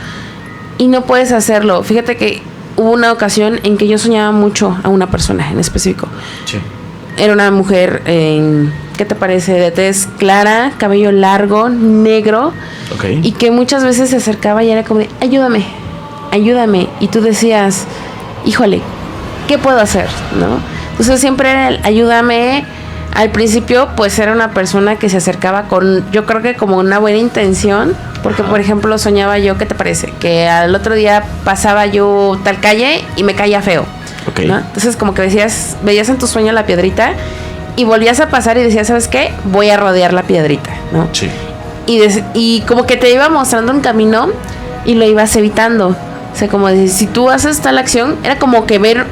y no puedes hacerlo. Fíjate que hubo una ocasión en que yo soñaba mucho a una persona en específico. Sí. Era una mujer, ¿qué te parece? De tez clara, cabello largo, negro. Okay. Y que muchas veces se acercaba y era como de, ayúdame. Y tú decías, híjole, ¿qué puedo hacer? ¿No? Entonces siempre era el ayúdame. Al principio pues era una persona que se acercaba con, yo creo que como una buena intención, porque por ejemplo soñaba yo, ¿qué te parece? Que al otro día pasaba yo tal calle y me caía feo. Okay. ¿No? Entonces como que veías en tu sueño la piedrita y volvías a pasar y decías, ¿sabes qué? Voy a rodear la piedrita, ¿no? Sí. Y como que te iba mostrando un camino y lo ibas evitando. O sea, como de, si tú haces tal acción, era como que ver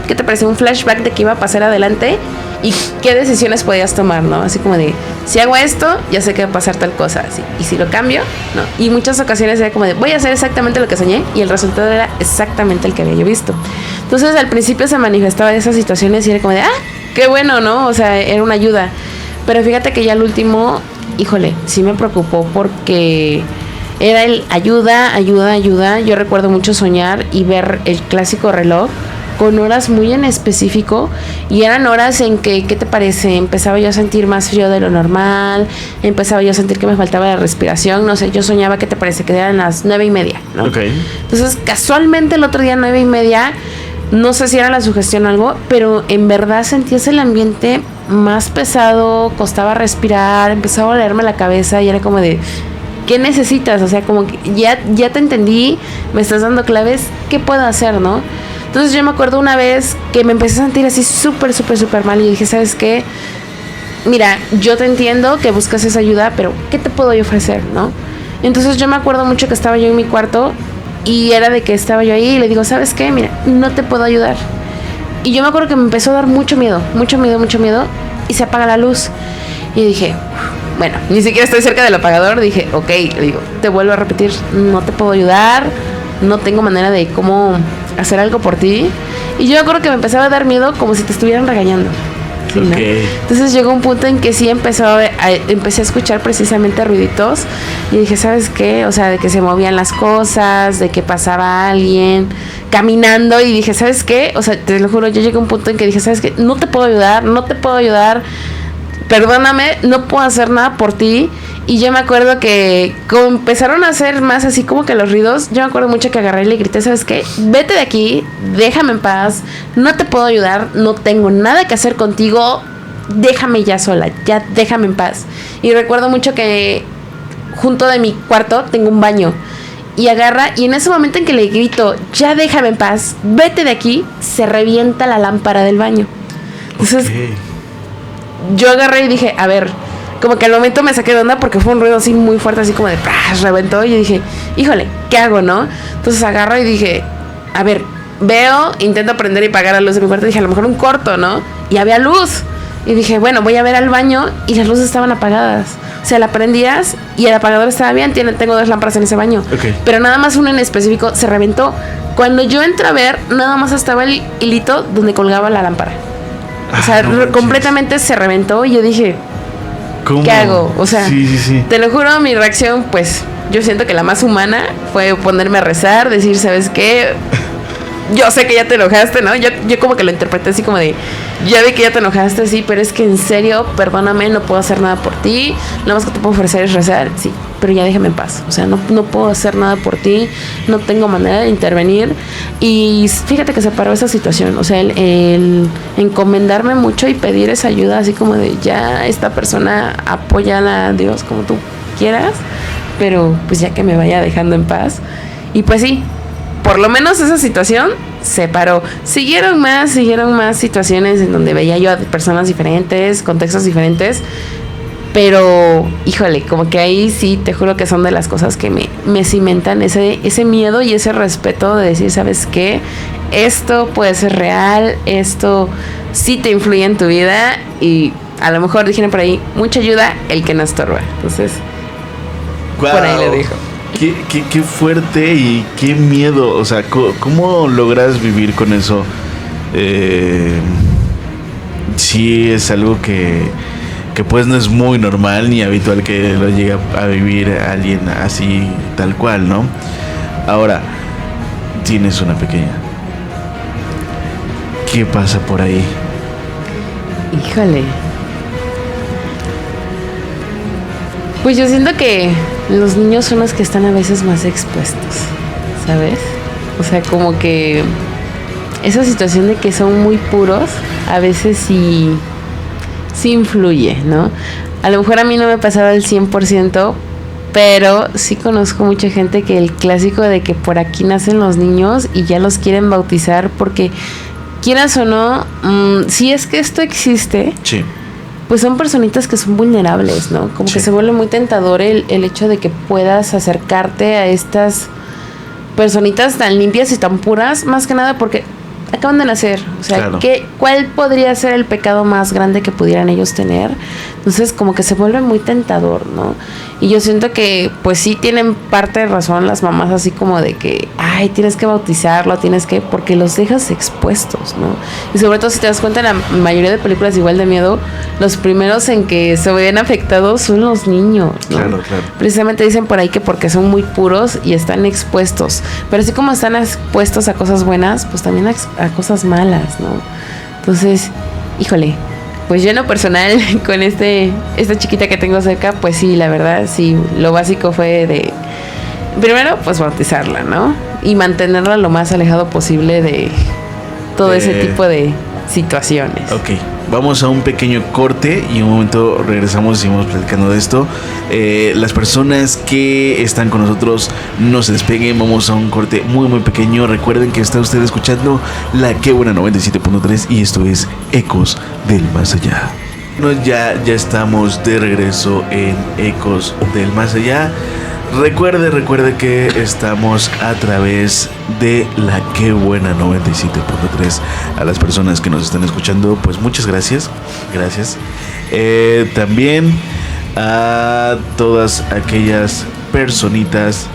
¿qué te parece? Un flashback de qué iba a pasar adelante y qué decisiones podías tomar, ¿no? Así como de, si hago esto, ya sé que va a pasar tal cosa, así. Y si lo cambio, ¿no? Y muchas ocasiones era como de, voy a hacer exactamente lo que soñé y el resultado era exactamente el que había yo visto. Entonces, al principio se manifestaba esas situaciones y era como de, qué bueno, ¿no? O sea, era una ayuda. Pero fíjate que ya al último, híjole, sí me preocupó porque era el ayuda. Yo recuerdo mucho soñar y ver el clásico reloj con horas muy en específico y eran horas en que, ¿qué te parece? Empezaba yo a sentir más frío de lo normal, empezaba yo a sentir que me faltaba la respiración, no sé, yo soñaba, ¿qué te parece? Que eran las 9:30, ¿no? Okay. Entonces, casualmente el otro día 9:30, no sé si era la sugestión o algo, pero en verdad sentías el ambiente más pesado, costaba respirar, empezaba a dolerme la cabeza y era como de, ¿qué necesitas? O sea, como que ya te entendí, me estás dando claves, ¿qué puedo hacer, no? Entonces yo me acuerdo una vez que me empecé a sentir así súper mal y dije, ¿sabes qué? Mira, yo te entiendo que buscas esa ayuda, pero ¿qué te puedo yo ofrecer, no? Entonces yo me acuerdo mucho que estaba yo en mi cuarto y era de que estaba yo ahí y le digo, ¿sabes qué? Mira, no te puedo ayudar. Y yo me acuerdo que me empezó a dar mucho miedo y se apaga la luz. Y dije, bueno, ni siquiera estoy cerca del apagador. Dije, ok, le digo, te vuelvo a repetir, no te puedo ayudar, no tengo manera de cómo hacer algo por ti. Y yo me acuerdo que me empezaba a dar miedo como si te estuvieran regañando. Sí, ¿no? Entonces llegó un punto en que sí empecé a escuchar precisamente ruiditos y dije, ¿sabes qué? O sea, de que se movían las cosas, de que pasaba alguien caminando y dije, ¿sabes qué? O sea, te lo juro, yo llegué a un punto en que dije, ¿sabes qué? No te puedo ayudar, perdóname, no puedo hacer nada por ti. Y yo me acuerdo que como empezaron a hacer más así como que los ruidos, yo me acuerdo mucho que agarré y le grité, ¿sabes qué? Vete de aquí, déjame en paz, no te puedo ayudar, no tengo nada que hacer contigo, déjame ya sola, ya déjame en paz. Y recuerdo mucho que junto de mi cuarto tengo un baño y agarra, y en ese momento en que le grito, ya déjame en paz, vete de aquí, se revienta la lámpara del baño. Entonces yo agarré y dije, a ver, como que al momento me saqué de onda porque fue un ruido así muy fuerte, así como de ¡pah! Reventó. Y yo dije, híjole, ¿qué hago, no? Entonces agarro y dije, a ver, veo, intento prender y apagar la luz de mi cuarto. Dije, a lo mejor un corto, ¿no? Y había luz. Y dije, bueno, voy a ver al baño y las luces estaban apagadas. O sea, la prendías y el apagador estaba bien. Tengo 2 lámparas en ese baño. Okay. Pero nada más uno en específico se reventó. Cuando yo entré a ver, nada más estaba el hilito donde colgaba la lámpara. O sea, completamente se reventó y yo dije, ¿cómo? ¿Qué hago? O sea, sí. Te lo juro, mi reacción, pues, yo siento que la más humana fue ponerme a rezar, decir, ¿sabes qué? Yo sé que ya te enojaste, ¿no? Yo como que lo interpreté así como de, ya vi que ya te enojaste, sí, pero es que en serio, perdóname, no puedo hacer nada por ti, lo más que te puedo ofrecer es rezar, sí, pero ya déjame en paz, o sea, no puedo hacer nada por ti, no tengo manera de intervenir. Y fíjate que se paró esa situación, o sea, el encomendarme mucho y pedir esa ayuda, así como de, ya esta persona apóyala a Dios como tú quieras, pero pues ya que me vaya dejando en paz. Y pues sí, por lo menos esa situación se paró. Siguieron más situaciones en donde veía yo a personas diferentes, contextos diferentes, pero híjole, como que ahí sí, te juro que son de las cosas que me cimentan ese miedo y ese respeto de decir, ¿sabes qué? Esto puede ser real, esto sí te influye en tu vida y a lo mejor dijeron por ahí, mucha ayuda el que no estorba. Entonces, wow. Por ahí lo dijo. Qué fuerte y qué miedo. O sea, ¿cómo logras vivir con eso? Sí, es algo que pues no es muy normal ni habitual que lo llegue a vivir alguien así, tal cual, ¿no? Ahora, tienes una pequeña. ¿Qué pasa por ahí? Híjole. Pues yo siento que los niños son los que están a veces más expuestos, ¿sabes? O sea, como que esa situación de que son muy puros, a veces sí influye, ¿no? A lo mejor a mí no me pasaba al 100%, pero sí conozco mucha gente que el clásico de que por aquí nacen los niños y ya los quieren bautizar porque, quieras o no, si es que esto existe... Sí. Pues son personitas que son vulnerables, ¿no? Como que se vuelve muy tentador el hecho de que puedas acercarte a estas personitas tan limpias y tan puras, más que nada porque acaban de nacer. O sea, claro. ¿Cuál podría ser el pecado más grande que pudieran ellos tener? Entonces, como que se vuelve muy tentador, ¿no? Y yo siento que, pues sí tienen parte de razón las mamás, así como de que, ay, tienes que bautizarlo, porque los dejas expuestos, ¿no? Y sobre todo, si te das cuenta, en la mayoría de películas igual de miedo, los primeros en que se ven afectados son los niños, ¿no? Claro. Precisamente dicen por ahí que porque son muy puros y están expuestos. Pero así como están expuestos a cosas buenas, pues también a cosas malas, ¿no? Entonces, híjole, pues yo en lo personal, con esta chiquita que tengo cerca, pues sí, la verdad, sí, lo básico fue de, primero, pues bautizarla, ¿no? Y mantenerla lo más alejado posible de todo ese tipo de situaciones. Ok, vamos a un pequeño corte y en un momento regresamos y seguimos platicando de esto. Las personas que están con nosotros no se despeguen, vamos a un corte muy muy pequeño. Recuerden que está usted escuchando la Qué Buena 97.3 y esto es Ecos del Más Allá. Bueno, ya estamos de regreso en Ecos del Más Allá. Recuerde que estamos a través de la Qué Buena 97.3. A las personas que nos están escuchando, pues muchas gracias. También a todas aquellas personitas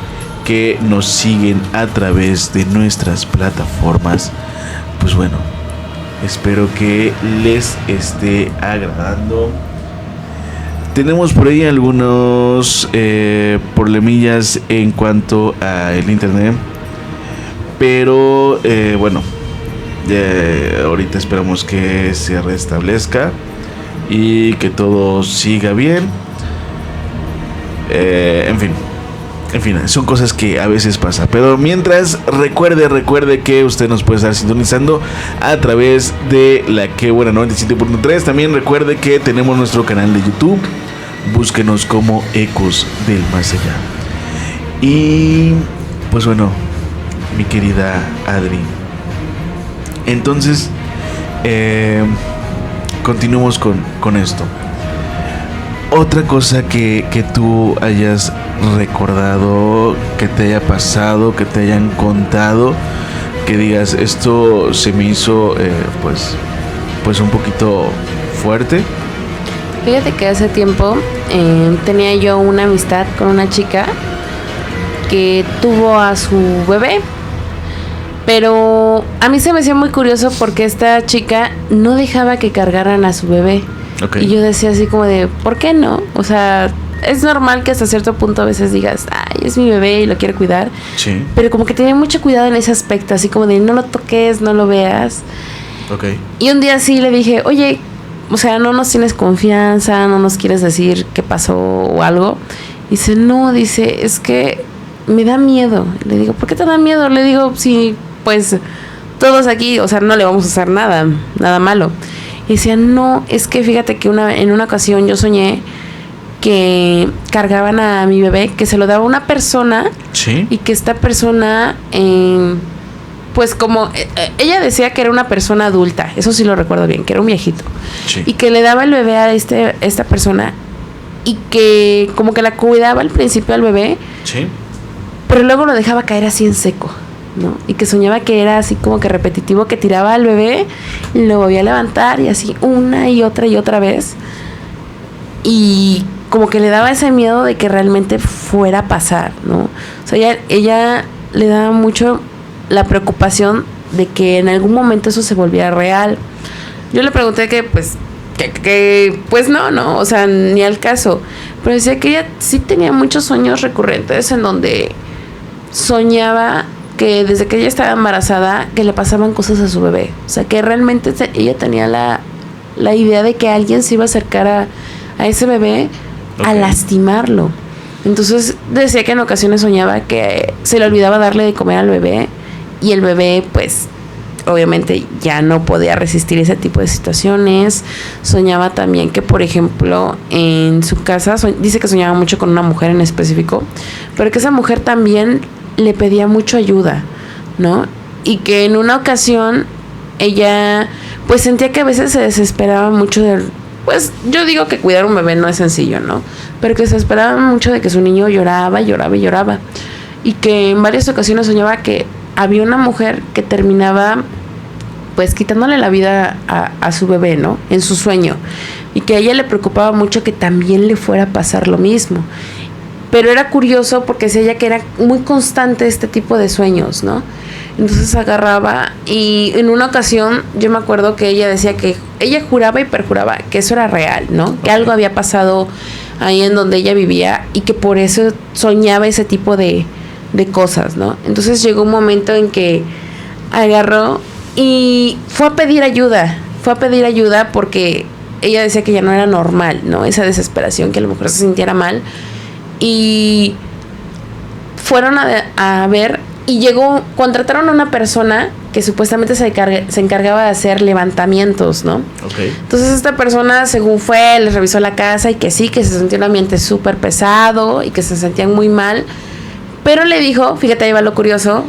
que nos siguen a través de nuestras plataformas. Pues bueno, Espero que les esté agradando. Tenemos por ahí algunos problemillas en cuanto al internet, pero bueno, ahorita esperamos que se restablezca y que todo siga bien. En fin, son cosas que a veces pasa. Pero mientras, recuerde que usted nos puede estar sintonizando a través de la Que Buena 97.3. También recuerde que tenemos nuestro canal de YouTube. Búsquenos como Ecos del Más Allá. Y pues bueno, mi querida Adri, entonces continuemos con esto. Otra cosa que tú hayas recordado, que te haya pasado, que te hayan contado, que digas, esto se me hizo pues un poquito fuerte. Fíjate que hace tiempo tenía yo una amistad con una chica que tuvo a su bebé, pero a mí se me hacía muy curioso porque esta chica no dejaba que cargaran a su bebé. Okay. Y yo decía así como de, ¿por qué no? O sea, es normal que hasta cierto punto a veces digas, ay, es mi bebé y lo quiero cuidar. Sí. Pero como que tenía mucho cuidado en ese aspecto, así como de no lo toques, no lo veas. Okay. Y un día sí le dije, oye, o sea, no nos tienes confianza, no nos quieres decir qué pasó o algo. Y dice, no, dice, es que me da miedo. Le digo, ¿por qué te da miedo? Le digo, sí, pues todos aquí, o sea, no le vamos a hacer nada malo. Y decía, no, es que fíjate que en una ocasión yo soñé que cargaban a mi bebé, que se lo daba una persona. ¿Sí? Y que esta persona, pues como, ella decía que era una persona adulta, eso sí lo recuerdo bien, que era un viejito. Sí. Y que le daba el bebé a esta persona y que como que la cuidaba al principio al bebé. Sí. Pero luego lo dejaba caer así en seco, ¿no? Y que soñaba que era así como que repetitivo, que tiraba al bebé y lo volvía a levantar y así una y otra vez. Y como que le daba ese miedo de que realmente fuera a pasar, ¿no? O sea, ella le daba mucho la preocupación de que en algún momento eso se volviera real. Yo le pregunté que pues no, o sea, ni al caso. Pero decía que ella sí tenía muchos sueños recurrentes en donde soñaba que desde que ella estaba embarazada que le pasaban cosas a su bebé. O sea, que realmente ella tenía la idea de que alguien se iba a acercar a ese bebé, okay, a lastimarlo. Entonces decía que en ocasiones soñaba que se le olvidaba darle de comer al bebé y el bebé pues obviamente ya no podía resistir ese tipo de situaciones. Soñaba también que, por ejemplo, en su casa, dice que soñaba mucho con una mujer en específico, pero que esa mujer también le pedía mucho ayuda, ¿no? Y que en una ocasión ella pues sentía que a veces se desesperaba mucho pues yo digo que cuidar un bebé no es sencillo, ¿no? Pero que se desesperaba mucho de que su niño lloraba y que en varias ocasiones soñaba que había una mujer que terminaba pues quitándole la vida a su bebé, ¿no? En su sueño. Y que a ella le preocupaba mucho que también le fuera a pasar lo mismo. Pero era curioso porque decía ella que era muy constante este tipo de sueños, ¿no? Entonces agarraba y en una ocasión yo me acuerdo que ella decía que ella juraba y perjuraba que eso era real, ¿no? Okay. Que algo había pasado ahí en donde ella vivía y que por eso soñaba ese tipo de cosas, ¿no? Entonces llegó un momento en que agarró y fue a pedir ayuda porque ella decía que ya no era normal, ¿no? Esa desesperación, que a la mujer se sintiera mal. Y fueron a ver y contrataron a una persona que supuestamente se encargaba de hacer levantamientos, ¿no? Okay. Entonces esta persona, según fue, les revisó la casa y que sí, que se sentía un ambiente súper pesado y que se sentían muy mal. Pero le dijo, fíjate, ahí va lo curioso,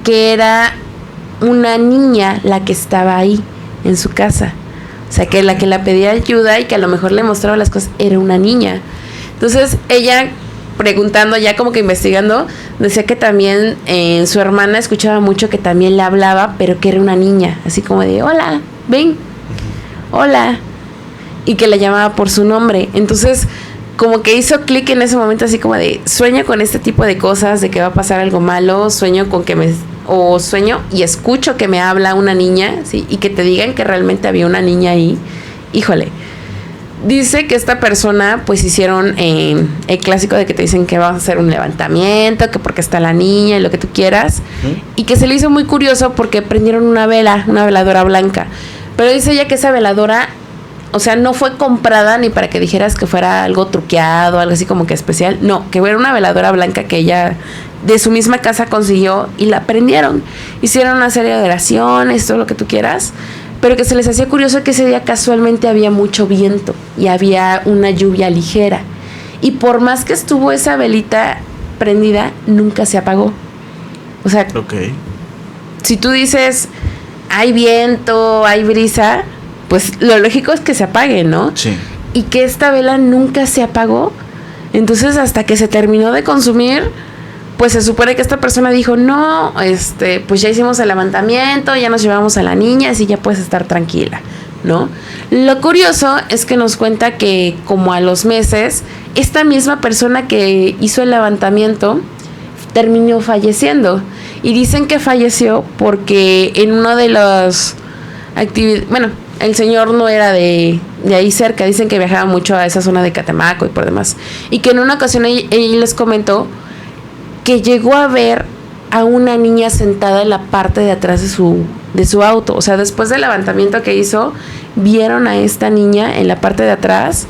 que era una niña la que estaba ahí en su casa. O sea, que la que la pedía ayuda y que a lo mejor le mostraba las cosas era una niña. Entonces ella, preguntando, ya como que investigando, decía que también su hermana escuchaba mucho que también le hablaba, pero que era una niña, así como de, hola, ven, hola, y que la llamaba por su nombre. Entonces como que hizo clic en ese momento, así como de, sueño con este tipo de cosas, de que va a pasar algo malo, sueño con que o sueño y escucho que me habla una niña, ¿sí? Y que te digan que realmente había una niña ahí, híjole. Dice que esta persona pues hicieron el clásico de que te dicen que vas a hacer un levantamiento, que porque está la niña y lo que tú quieras, y que se le hizo muy curioso porque prendieron una veladora blanca, pero dice ella que esa veladora, o sea, no fue comprada ni para que dijeras que fuera algo truqueado, algo así como que especial, no, que era una veladora blanca que ella de su misma casa consiguió y la prendieron, hicieron una serie de oraciones, todo lo que tú quieras, pero que se les hacía curioso que ese día casualmente había mucho viento y había una lluvia ligera. Y por más que estuvo esa velita prendida, nunca se apagó. O sea, si tú dices, hay viento, hay brisa, pues lo lógico es que se apague, ¿no? Sí. Y que esta vela nunca se apagó. Entonces, hasta que se terminó de consumir, pues se supone que esta persona dijo, no, pues ya hicimos el levantamiento, ya nos llevamos a la niña, así ya puedes estar tranquila, ¿no? Lo curioso es que nos cuenta que como a los meses, esta misma persona que hizo el levantamiento terminó falleciendo. Y dicen que falleció porque en uno de los actividades, bueno, el señor no era de ahí cerca, dicen que viajaba mucho a esa zona de Catemaco y por demás. Y que en una ocasión él les comentó que llegó a ver a una niña sentada en la parte de atrás de su auto. O sea, después del levantamiento que hizo, vieron a esta niña en la parte de atrás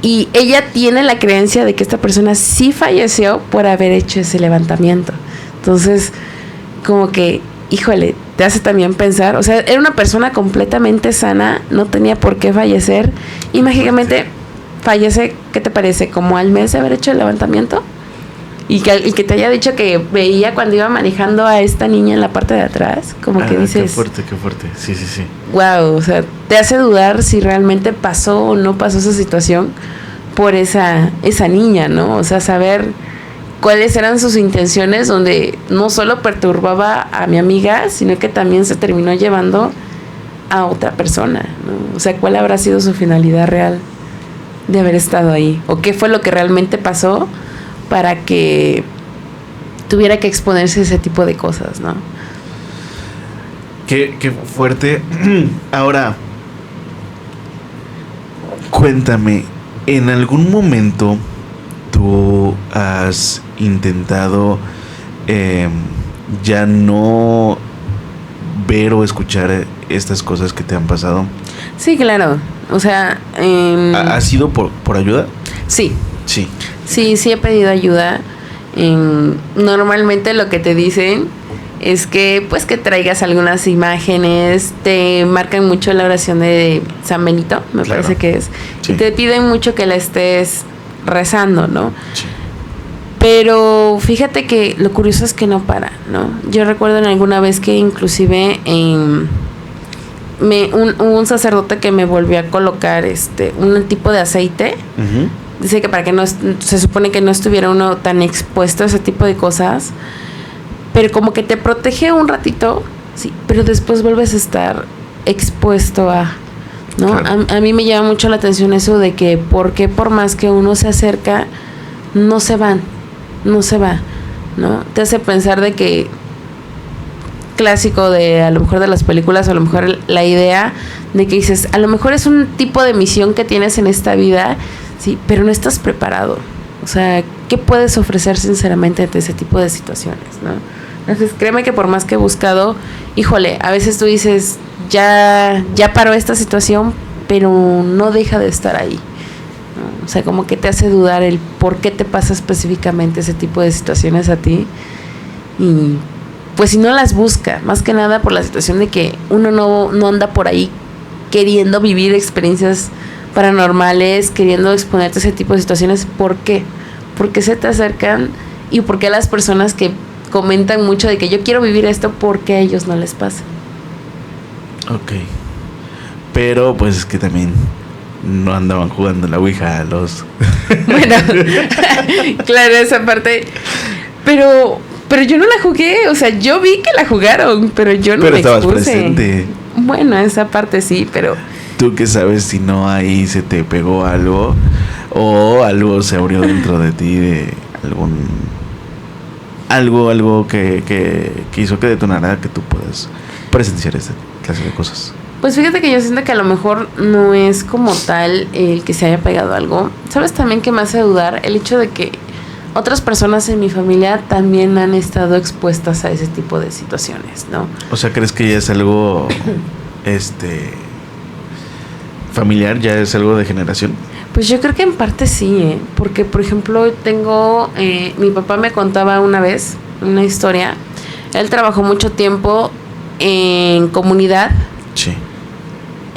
y ella tiene la creencia de que esta persona sí falleció por haber hecho ese levantamiento. Entonces, como que, híjole, te hace también pensar, o sea, era una persona completamente sana, no tenía por qué fallecer y mágicamente fallece, ¿qué te parece? ¿Como al mes de haber hecho el levantamiento? Y que te haya dicho que veía cuando iba manejando a esta niña en la parte de atrás, como que dices... Qué fuerte, sí. Wow, o sea, te hace dudar si realmente pasó o no pasó esa situación por esa niña, ¿no? O sea, saber cuáles eran sus intenciones, donde no solo perturbaba a mi amiga, sino que también se terminó llevando a otra persona, ¿no? O sea, ¿cuál habrá sido su finalidad real de haber estado ahí? ¿O qué fue lo que realmente pasó para que tuviera que exponerse a ese tipo de cosas, ¿no? Qué fuerte. Ahora, cuéntame, ¿en algún momento tú has intentado ya no ver o escuchar estas cosas que te han pasado? Sí, claro. O sea... ¿Ha sido por ayuda? Sí. Sí. Sí he pedido ayuda. Normalmente lo que te dicen es que pues que traigas algunas imágenes, te marcan mucho la oración de San Benito, me parece que es, sí. Y te piden mucho que la estés rezando, ¿no? Sí. Pero fíjate que lo curioso es que no para, ¿no? Yo recuerdo en alguna vez que inclusive un sacerdote que me volvió a colocar un tipo de aceite. Uh-huh. Dice que para que no, se supone que no estuviera uno tan expuesto a ese tipo de cosas, pero como que te protege un ratito, sí, pero después vuelves a estar expuesto a, ¿no? Claro. A mí me llama mucho la atención eso de que porque por más que uno se acerca, no se va, ¿no? Te hace pensar de que clásico de a lo mejor de las películas, o a lo mejor la idea de que dices, a lo mejor es un tipo de misión que tienes en esta vida, sí, pero no estás preparado. O sea, ¿qué puedes ofrecer sinceramente ante ese tipo de situaciones, no? Entonces, créeme que por más que he buscado, híjole, a veces tú dices, ya paró esta situación, pero no deja de estar ahí, ¿no? O sea, como que te hace dudar el por qué te pasa específicamente ese tipo de situaciones a ti. Y pues si no las busca, más que nada por la situación de que uno no anda por ahí queriendo vivir experiencias paranormales, queriendo exponerte a ese tipo de situaciones. ¿Por qué? Porque se te acercan y porque las personas que comentan mucho de que yo quiero vivir esto, porque a ellos no les pasa. Ok. Pero pues es que también no andaban jugando la Ouija a los... Bueno, claro, esa parte. Pero yo no la jugué, o sea, yo vi que la jugaron, pero yo no me expuse. Pero estabas presente. Bueno, esa parte sí, pero... ¿Tú qué sabes si no ahí se te pegó algo o algo se abrió dentro de ti de algo que hizo que detonara que tú puedas presenciar esta clase de cosas. Pues fíjate que yo siento que a lo mejor no es como tal el que se haya pegado algo. ¿Sabes también que me hace dudar? El hecho de que otras personas en mi familia también han estado expuestas a ese tipo de situaciones, ¿no? O sea, ¿crees que ya es algo familiar, ya es algo de generación? Pues yo creo que en parte sí, porque por ejemplo mi papá me contaba una vez una historia. Él trabajó mucho tiempo en comunidad. Sí.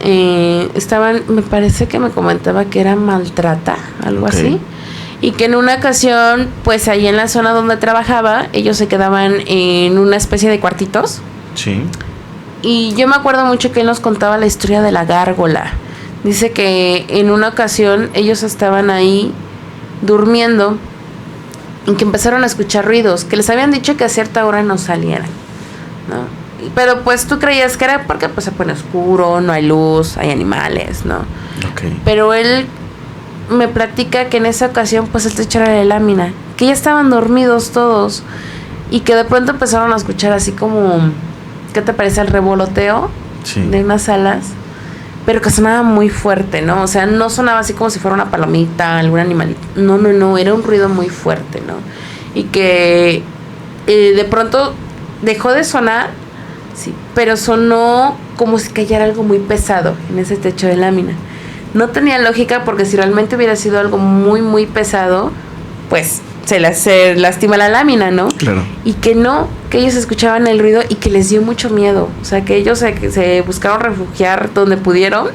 Me parece que me comentaba que era Maltrata, algo Ok. así. Y que en una ocasión, pues ahí en la zona donde trabajaba, ellos se quedaban en una especie de cuartitos. Sí. Y yo me acuerdo mucho que él nos contaba la historia de la gárgola. Dice que en una ocasión ellos estaban ahí durmiendo y que empezaron a escuchar ruidos, que les habían dicho que a cierta hora no salieran, ¿no? Pero pues tú creías que era porque pues se pone oscuro, no hay luz, hay animales, ¿no? Ok. Pero él me platica que en esa ocasión pues el techo era de lámina, que ya estaban dormidos todos y que de pronto empezaron a escuchar así como, ¿qué te parece el revoloteo? Sí. De unas alas, pero que sonaba muy fuerte, ¿no? O sea, no sonaba así como si fuera una palomita, algún animalito. No, era un ruido muy fuerte, ¿no? Y que de pronto dejó de sonar, sí, pero sonó como si cayera algo muy pesado en ese techo de lámina. No tenía lógica porque si realmente hubiera sido algo muy, muy pesado, pues se lastima la lámina, ¿no? Claro. Y que ellos escuchaban el ruido y que les dio mucho miedo. O sea, que ellos se buscaron refugiar donde pudieron.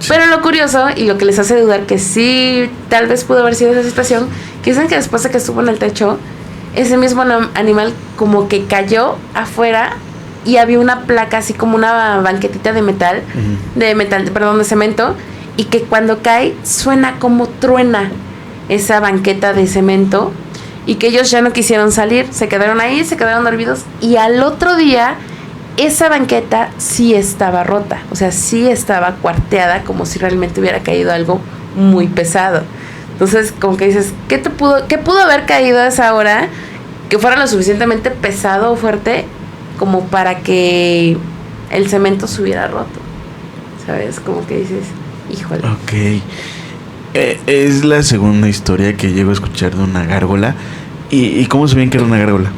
Sí. Pero lo curioso y lo que les hace dudar que sí, tal vez pudo haber sido esa situación, que dicen que después de que estuvo en el techo, ese mismo animal como que cayó afuera y había una placa así como una banquetita de metal, de cemento, y que cuando cae suena como truena esa banqueta de cemento y que ellos ya no quisieron salir, se quedaron ahí, se quedaron dormidos y al otro día esa banqueta sí estaba rota, o sea, sí estaba cuarteada como si realmente hubiera caído algo muy pesado. Entonces, como que dices, ¿qué pudo haber caído a esa hora que fuera lo suficientemente pesado o fuerte como para que el cemento se hubiera roto? ¿Sabes? Como que dices, híjole. Ok. Es la segunda historia que llego a escuchar de una gárgola. ¿Y cómo sabían que era una gárgola?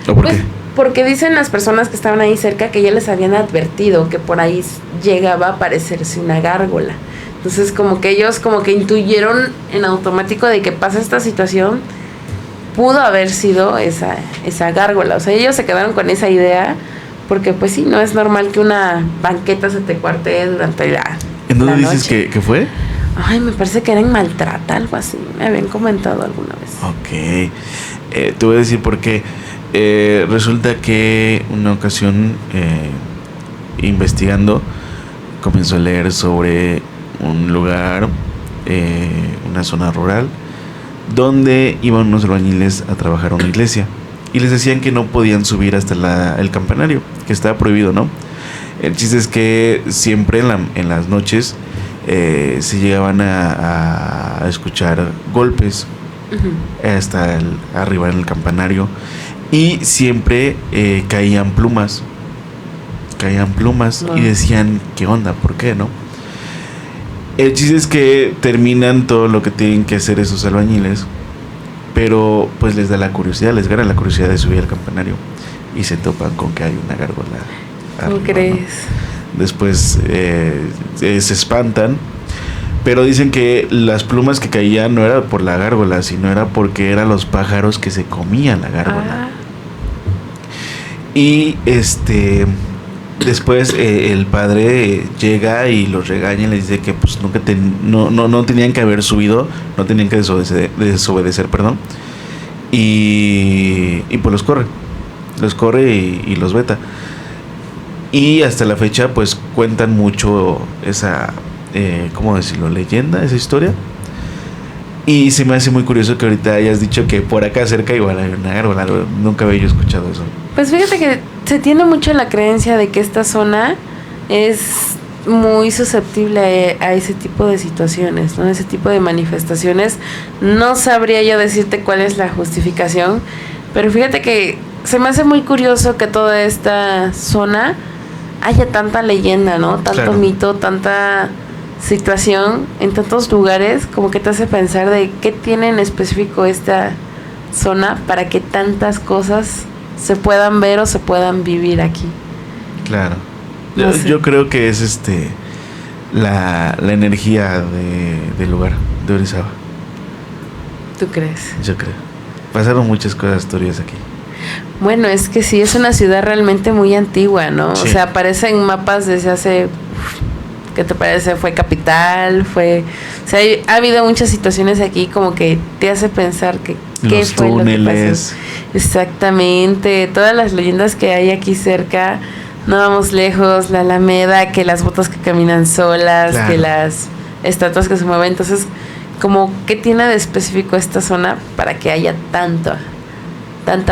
¿O por qué? Porque dicen las personas que estaban ahí cerca que ya les habían advertido que por ahí llegaba a aparecerse una gárgola. Entonces como que ellos como que intuyeron en automático de que pasa esta situación, pudo haber sido esa gárgola. O sea, ellos se quedaron con esa idea porque pues sí, no es normal que una banqueta se te cuartee durante la ¿En dónde la dices noche. que fue? Ay, me parece que era en Maltrata, algo así. Me habían comentado alguna vez. Ok. Te voy a decir por qué. Resulta que una ocasión, investigando, comenzó a leer sobre un lugar, una zona rural, donde iban unos albañiles a trabajar a una iglesia. Y les decían que no podían subir hasta el campanario, que estaba prohibido, ¿no? El chiste es que siempre en las noches se llegaban a escuchar golpes hasta arriba en el campanario y siempre caían plumas y decían, ¿qué onda? ¿Por qué, no? El chiste es que terminan todo lo que tienen que hacer esos albañiles, pero pues les gana la curiosidad de subir al campanario y se topan con que hay una gárgola ¿Cómo arriba, crees? ¿no? Después se espantan, pero dicen que las plumas que caían no era por la gárgola, sino era porque eran los pájaros que se comían la gárgola. Y después el padre llega y los regaña y les dice que pues nunca no tenían que haber subido, no tenían que desobedecer, perdón. Y pues los corre y los veta. Y hasta la fecha pues cuentan mucho esa, ¿cómo decirlo? Leyenda, esa historia. Y se me hace muy curioso que ahorita hayas dicho que por acá cerca igual hay una gárgola. Nunca había yo escuchado eso. Pues fíjate que se tiene mucho la creencia de que esta zona es muy susceptible a ese tipo de situaciones, ¿no? Ese tipo de manifestaciones. No sabría yo decirte cuál es la justificación, Pero fíjate que se me hace muy curioso que toda esta zona haya tanta leyenda, ¿no? Tanto mito, tanta situación en tantos lugares, como que te hace pensar de qué tiene en específico esta zona para que tantas cosas se puedan ver o se puedan vivir aquí. Claro. Yo creo que es la energía del lugar, de Orizaba. ¿Tú crees? Yo creo. Pasaron muchas cosas turbias aquí. Bueno, es que sí, es una ciudad realmente muy antigua, ¿no? Sí. O sea, aparecen mapas desde hace... ¿Qué te parece? Fue capital, fue... O sea, ha habido muchas situaciones aquí como que te hace pensar que qué Los fue túneles. lo que pasó. Exactamente, todas las leyendas que hay aquí cerca, no vamos lejos, la Alameda, que las botas que caminan solas, Claro. que las estatuas que se mueven, entonces, como, ¿qué tiene de específico esta zona para que haya tanta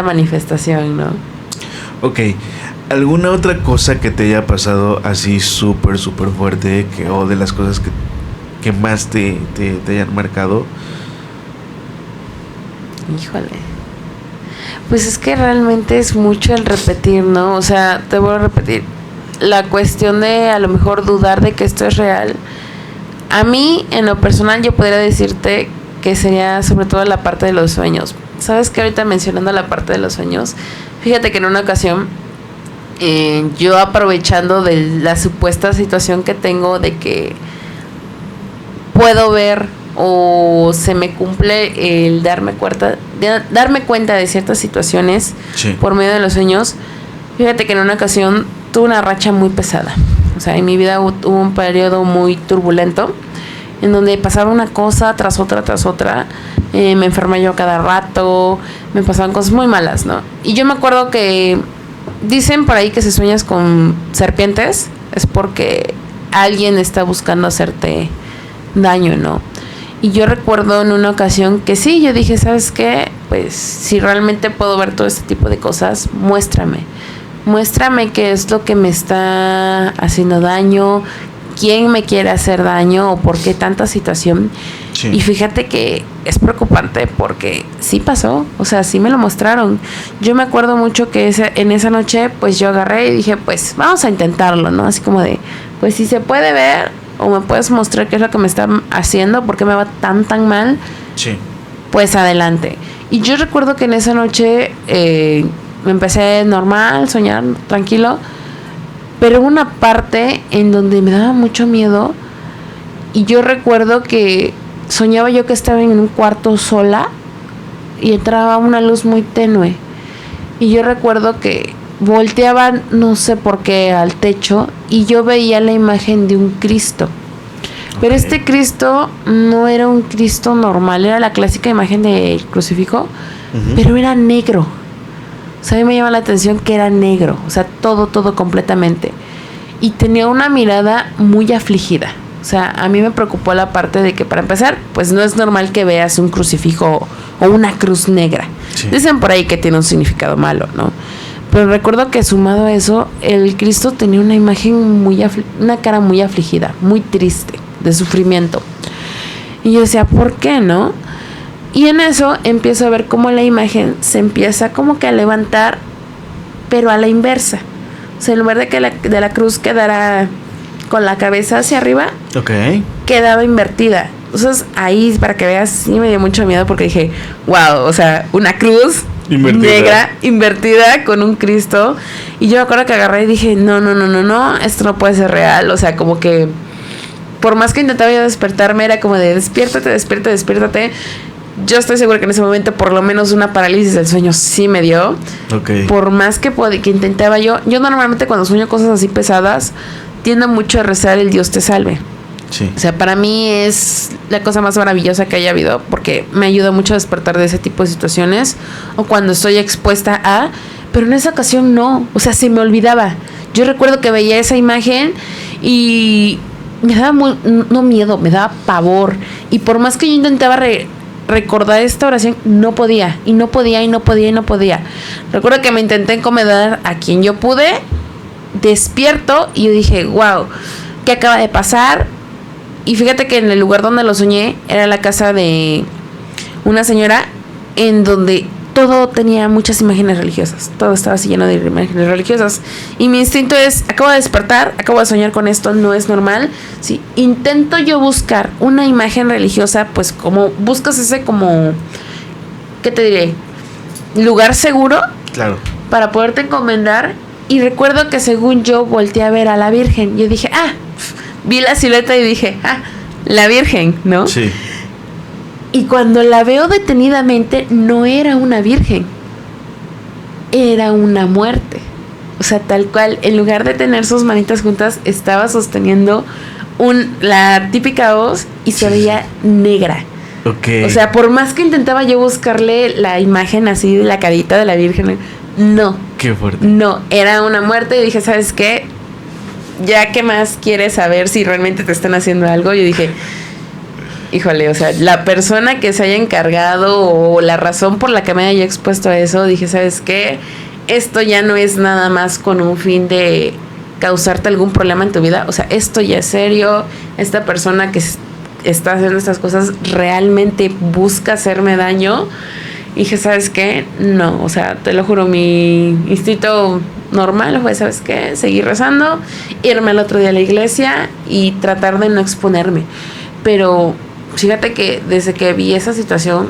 manifestación, ¿no? Ok, ¿alguna otra cosa que te haya pasado así súper fuerte o de las cosas que más te hayan marcado? Híjole. Pues es que realmente es mucho el repetir, ¿no? O sea, te voy a repetir. La cuestión de a lo mejor dudar de que esto es real. A mí, en lo personal, yo podría decirte que sería sobre todo la parte de los sueños. ¿Sabes qué? Ahorita mencionando la parte de los sueños, fíjate que en una ocasión, yo aprovechando de la supuesta situación que tengo de que puedo ver o se me cumple el darme cuenta de ciertas situaciones Sí. por medio de los sueños. Fíjate que en una ocasión tuve una racha muy pesada. O sea, en mi vida hubo un periodo muy turbulento en donde pasaba una cosa tras otra. Me enfermé yo cada rato, me pasaban cosas muy malas, ¿no? Y yo me acuerdo que dicen por ahí que si sueñas con serpientes es porque alguien está buscando hacerte daño, ¿no? Y yo recuerdo en una ocasión que sí, yo dije, ¿sabes qué? Pues si realmente puedo ver todo este tipo de cosas, muéstrame qué es lo que me está haciendo daño, quién me quiere hacer daño o por qué tanta situación. Sí. Y fíjate que es preocupante porque sí pasó, o sea, sí me lo mostraron. Yo me acuerdo mucho que en esa noche pues yo agarré y dije, pues vamos a intentarlo, ¿no? Así como de, pues si se puede ver o me puedes mostrar qué es lo que me está haciendo, por qué me va tan mal, Sí. pues adelante. Y yo recuerdo que en esa noche me empecé normal, soñar tranquilo, pero hubo una parte en donde me daba mucho miedo y yo recuerdo que soñaba yo que estaba en un cuarto sola y entraba una luz muy tenue y yo recuerdo que volteaba, no sé por qué, al techo y yo veía la imagen de un Cristo. Pero Ok. este Cristo no era un Cristo normal, era la clásica imagen del crucifijo, Ujú. pero era negro. O sea, a mí me llama la atención que era negro, o sea, todo completamente. Y tenía una mirada muy afligida. O sea, a mí me preocupó la parte de que, para empezar, pues no es normal que veas un crucifijo o una cruz negra. Sí. Dicen por ahí que tiene un significado malo, ¿no? Pero recuerdo que sumado a eso, el Cristo tenía una imagen una cara muy afligida, muy triste, de sufrimiento. Y yo decía, ¿por qué no? Y en eso empiezo a ver cómo la imagen se empieza como que a levantar, pero a la inversa. O sea, en lugar de que de la cruz quedara con la cabeza hacia arriba, Ok. quedaba invertida. Entonces ahí, para que veas, sí me dio mucho miedo porque dije, wow, o sea, una cruz Invertida. negra, invertida con un Cristo. Y yo me acuerdo que agarré y dije, no, esto no puede ser real. O sea, como que por más que intentaba yo despertarme, era como de despiértate. Yo estoy segura que en ese momento por lo menos una parálisis del sueño sí me dio. Ok. Por más que intentaba yo normalmente cuando sueño cosas así pesadas, tiendo mucho a rezar el Dios te salve. Sí. O sea, para mí es la cosa más maravillosa que haya habido porque me ayuda mucho a despertar de ese tipo de situaciones o cuando estoy expuesta a... Pero en esa ocasión no, o sea, se me olvidaba. Yo recuerdo que veía esa imagen y me daba no miedo, me daba pavor. Y por más que yo intentaba recordar esta oración, no podía. Recuerdo que me intenté encomendar a quien yo pude, despierto y yo dije, wow, ¿qué acaba de pasar? Y fíjate que en el lugar donde lo soñé era la casa de una señora en donde todo tenía muchas imágenes religiosas. Todo estaba así lleno de imágenes religiosas. Y mi instinto es, acabo de despertar, acabo de soñar con esto, no es normal. Sí, intento yo buscar una imagen religiosa, pues como buscas ese como, ¿qué te diré? Lugar seguro. Claro. Para poderte encomendar. Y recuerdo que según yo volteé a ver a la Virgen. Yo dije, vi la silueta y dije, la Virgen, ¿no? Sí. Y cuando la veo detenidamente, no era una virgen, era una muerte. O sea, tal cual, en lugar de tener sus manitas juntas, estaba sosteniendo la típica hoz y se veía negra. Okay. O sea, por más que intentaba yo buscarle la imagen así de la carita de la Virgen, no. Qué fuerte. No, era una muerte. Y dije, ¿sabes qué? Ya, ¿qué más quieres saber si realmente te están haciendo algo? Yo dije, híjole, o sea, la persona que se haya encargado o la razón por la que me haya expuesto a eso, dije, ¿sabes qué? Esto ya no es nada más con un fin de causarte algún problema en tu vida. O sea, esto ya es serio. Esta persona que está haciendo estas cosas realmente busca hacerme daño. Y dije, ¿sabes qué? No, o sea, te lo juro, mi instinto normal fue, ¿sabes qué? Seguir rezando, irme al otro día a la iglesia y tratar de no exponerme. Pero fíjate que desde que vi esa situación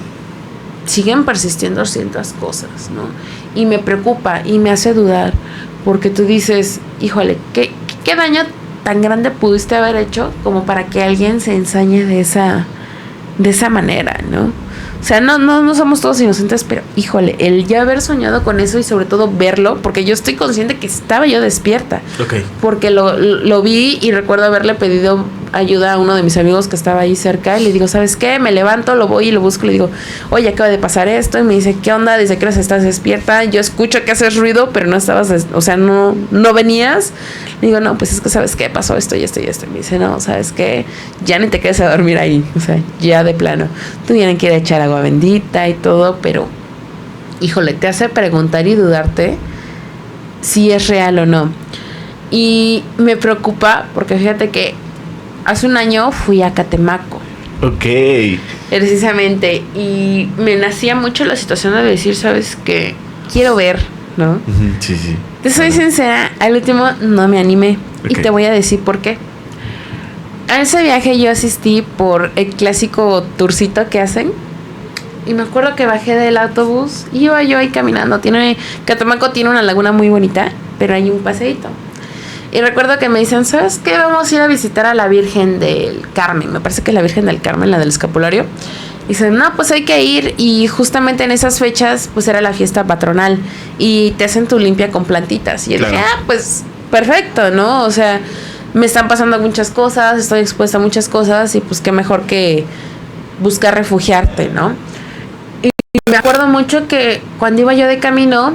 siguen persistiendo ciertas cosas, ¿no? Y me preocupa y me hace dudar, porque tú dices, híjole, ¿qué daño tan grande pudiste haber hecho como para que alguien se ensañe de esa manera, ¿no? O sea, no somos todos inocentes, pero híjole, el ya haber soñado con eso y sobre todo verlo, porque yo estoy consciente que estaba yo despierta. Okay. Porque lo vi y recuerdo haberle pedido ayuda a uno de mis amigos que estaba ahí cerca y le digo, ¿sabes qué? Me levanto, lo voy y lo busco y le digo, oye, acaba de pasar esto. Y me dice, ¿qué onda? Dice, ¿qué hora estás despierta? Yo escucho que haces ruido, pero no estabas, o sea, no venías. Le digo, no, pues es que ¿sabes qué? Pasó esto y esto y esto. Y me dice, no, ¿sabes qué? Ya ni te quedes a dormir ahí. O sea, ya de plano. Tuvieron que ir a echar agua bendita y todo, pero híjole, te hace preguntar y dudarte si es real o no. Y me preocupa porque fíjate que hace un año fui a Catemaco. Ok. Precisamente. Y me nacía mucho la situación de decir, ¿sabes qué? Quiero ver, ¿no? Uh-huh, sí. Te soy sincera, al último no me animé. Okay. Y te voy a decir por qué. A ese viaje yo asistí por el clásico tourcito que hacen. Y me acuerdo que bajé del autobús y iba yo ahí caminando. Catemaco tiene una laguna muy bonita, pero hay un paseíto. Y recuerdo que me dicen, ¿sabes qué? Vamos a ir a visitar a la Virgen del Carmen. Me parece que es la Virgen del Carmen, la del escapulario. Y dicen, no, pues hay que ir. Y justamente en esas fechas, pues era la fiesta patronal. Y te hacen tu limpia con plantitas. Y yo dije, pues perfecto, ¿no? O sea, me están pasando muchas cosas, estoy expuesta a muchas cosas. Y pues qué mejor que buscar refugiarte, ¿no? Y me acuerdo mucho que cuando iba yo de camino,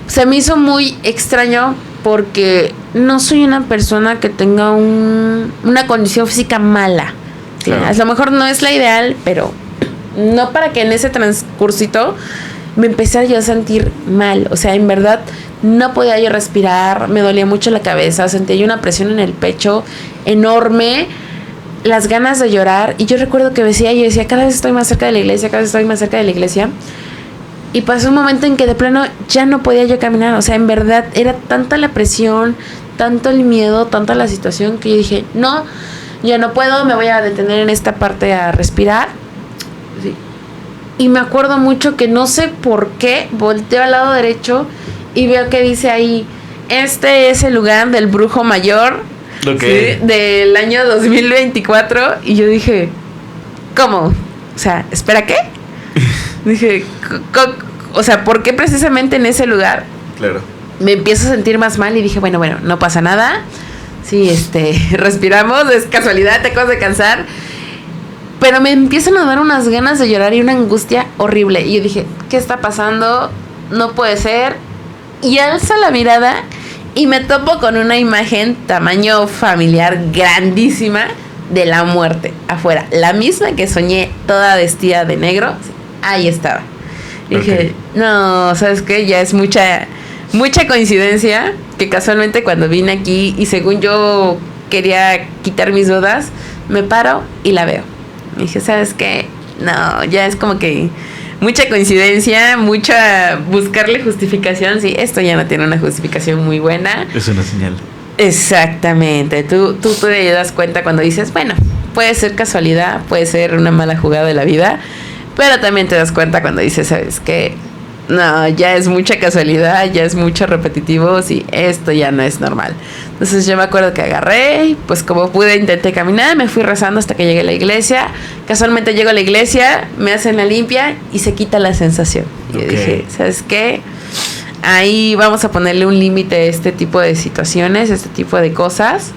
se me hizo muy extraño porque no soy una persona que tenga una condición física mala. ¿Sí? Claro. A lo mejor no es la ideal, pero no para que en ese transcursito me empecé yo a sentir mal. O sea, en verdad no podía yo respirar, me dolía mucho la cabeza, sentía yo una presión en el pecho enorme, las ganas de llorar. Y yo recuerdo que yo decía, cada vez estoy más cerca de la iglesia, cada vez estoy más cerca de la iglesia. Y pasó un momento en que de plano ya no podía yo caminar. O sea, en verdad era tanta la presión, tanto el miedo, tanta la situación que yo dije, no, ya no puedo, me voy a detener en esta parte a respirar. Sí. Y me acuerdo mucho que no sé por qué volteo al lado derecho y veo que dice ahí, este es el lugar del brujo mayor, okay, ¿sí? Del año 2024. Y yo dije, ¿cómo? O sea, ¿espera qué? Dije, o sea, ¿por qué precisamente en ese lugar? Claro. Me empiezo a sentir más mal y dije, bueno, no pasa nada. Sí, respiramos, es casualidad, te acabas de cansar. Pero me empiezan a dar unas ganas de llorar y una angustia horrible. Y yo dije, ¿qué está pasando? No puede ser. Y alzo la mirada y me topo con una imagen tamaño familiar grandísima de la muerte afuera. La misma que soñé toda vestida de negro. Ahí estaba. Y dije, no, ¿sabes qué? Ya es mucha coincidencia que casualmente cuando vine aquí y según yo quería quitar mis dudas, me paro y la veo. Y dije, ¿sabes qué? No, ya es como que mucha coincidencia, mucha buscarle justificación. Sí, esto ya no tiene una justificación muy buena. Es una señal. Exactamente. Tú te das cuenta cuando dices, bueno, puede ser casualidad, puede ser una mala jugada de la vida, pero también te das cuenta cuando dices, ¿sabes qué? No, ya es mucha casualidad, ya es mucho repetitivo, sí, esto ya no es normal. Entonces yo me acuerdo que agarré, pues como pude intenté caminar, me fui rezando hasta que llegué a la iglesia. Casualmente llego a la iglesia, me hacen la limpia y se quita la sensación. Y yo dije, ¿sabes qué? Ahí vamos a ponerle un límite a este tipo de situaciones, este tipo de cosas.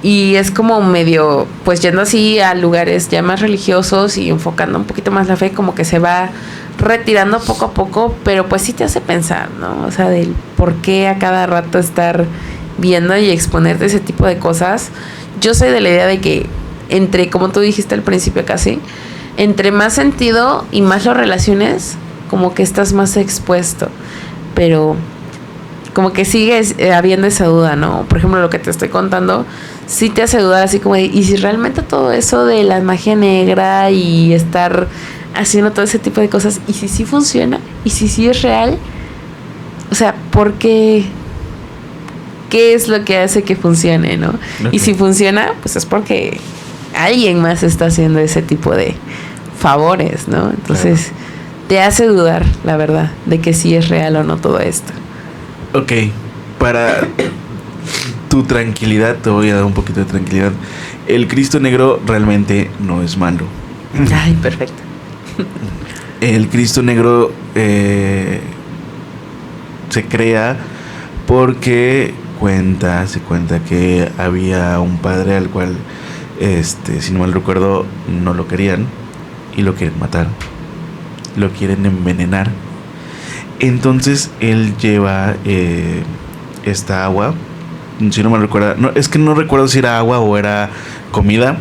Y es como medio, pues yendo así a lugares ya más religiosos y enfocando un poquito más la fe, como que se va retirando poco a poco, pero pues sí te hace pensar, ¿no? O sea, del por qué a cada rato estar viendo y exponerte ese tipo de cosas. Yo soy de la idea de que entre, como tú dijiste al principio casi, entre más sentido y más lo relaciones, como que estás más expuesto, pero como que sigue habiendo esa duda, ¿no? Por ejemplo, lo que te estoy contando sí te hace dudar así como de, ¿y si realmente todo eso de la magia negra y estar haciendo todo ese tipo de cosas, y si sí funciona, y si sí es real? O sea, ¿por qué? ¿Qué es lo que hace que funcione, no? Okay. Y si funciona, pues es porque alguien más está haciendo ese tipo de favores, ¿no? Entonces, te hace dudar, la verdad, de que sí es real o no todo esto. Ok, para tu tranquilidad, te voy a dar un poquito de tranquilidad. El Cristo Negro realmente no es malo. Ay, perfecto. El Cristo Negro se crea porque se cuenta que había un padre al cual, si no mal recuerdo, no lo querían y lo quieren matar, lo quieren envenenar. Entonces él lleva esta agua, si no me recuerdo, es que no recuerdo si era agua o era comida,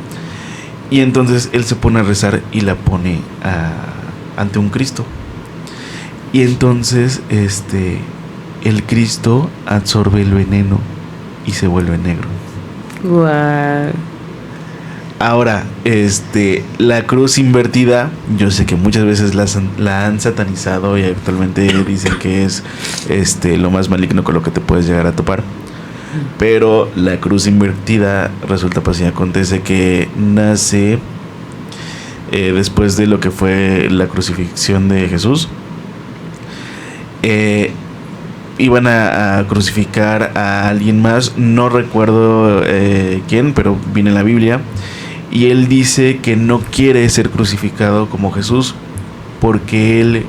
y entonces él se pone a rezar y la pone ante un Cristo, y entonces el Cristo absorbe el veneno y se vuelve negro. Wow. Ahora, la cruz invertida, yo sé que muchas veces la han satanizado y actualmente dicen que es lo más maligno con lo que te puedes llegar a topar. Pero la cruz invertida resulta, pues, y acontece que nace después de lo que fue la crucifixión de Jesús. Iban a crucificar a alguien más, no recuerdo quién, pero viene en la Biblia. Y él dice que no quiere ser crucificado como Jesús porque él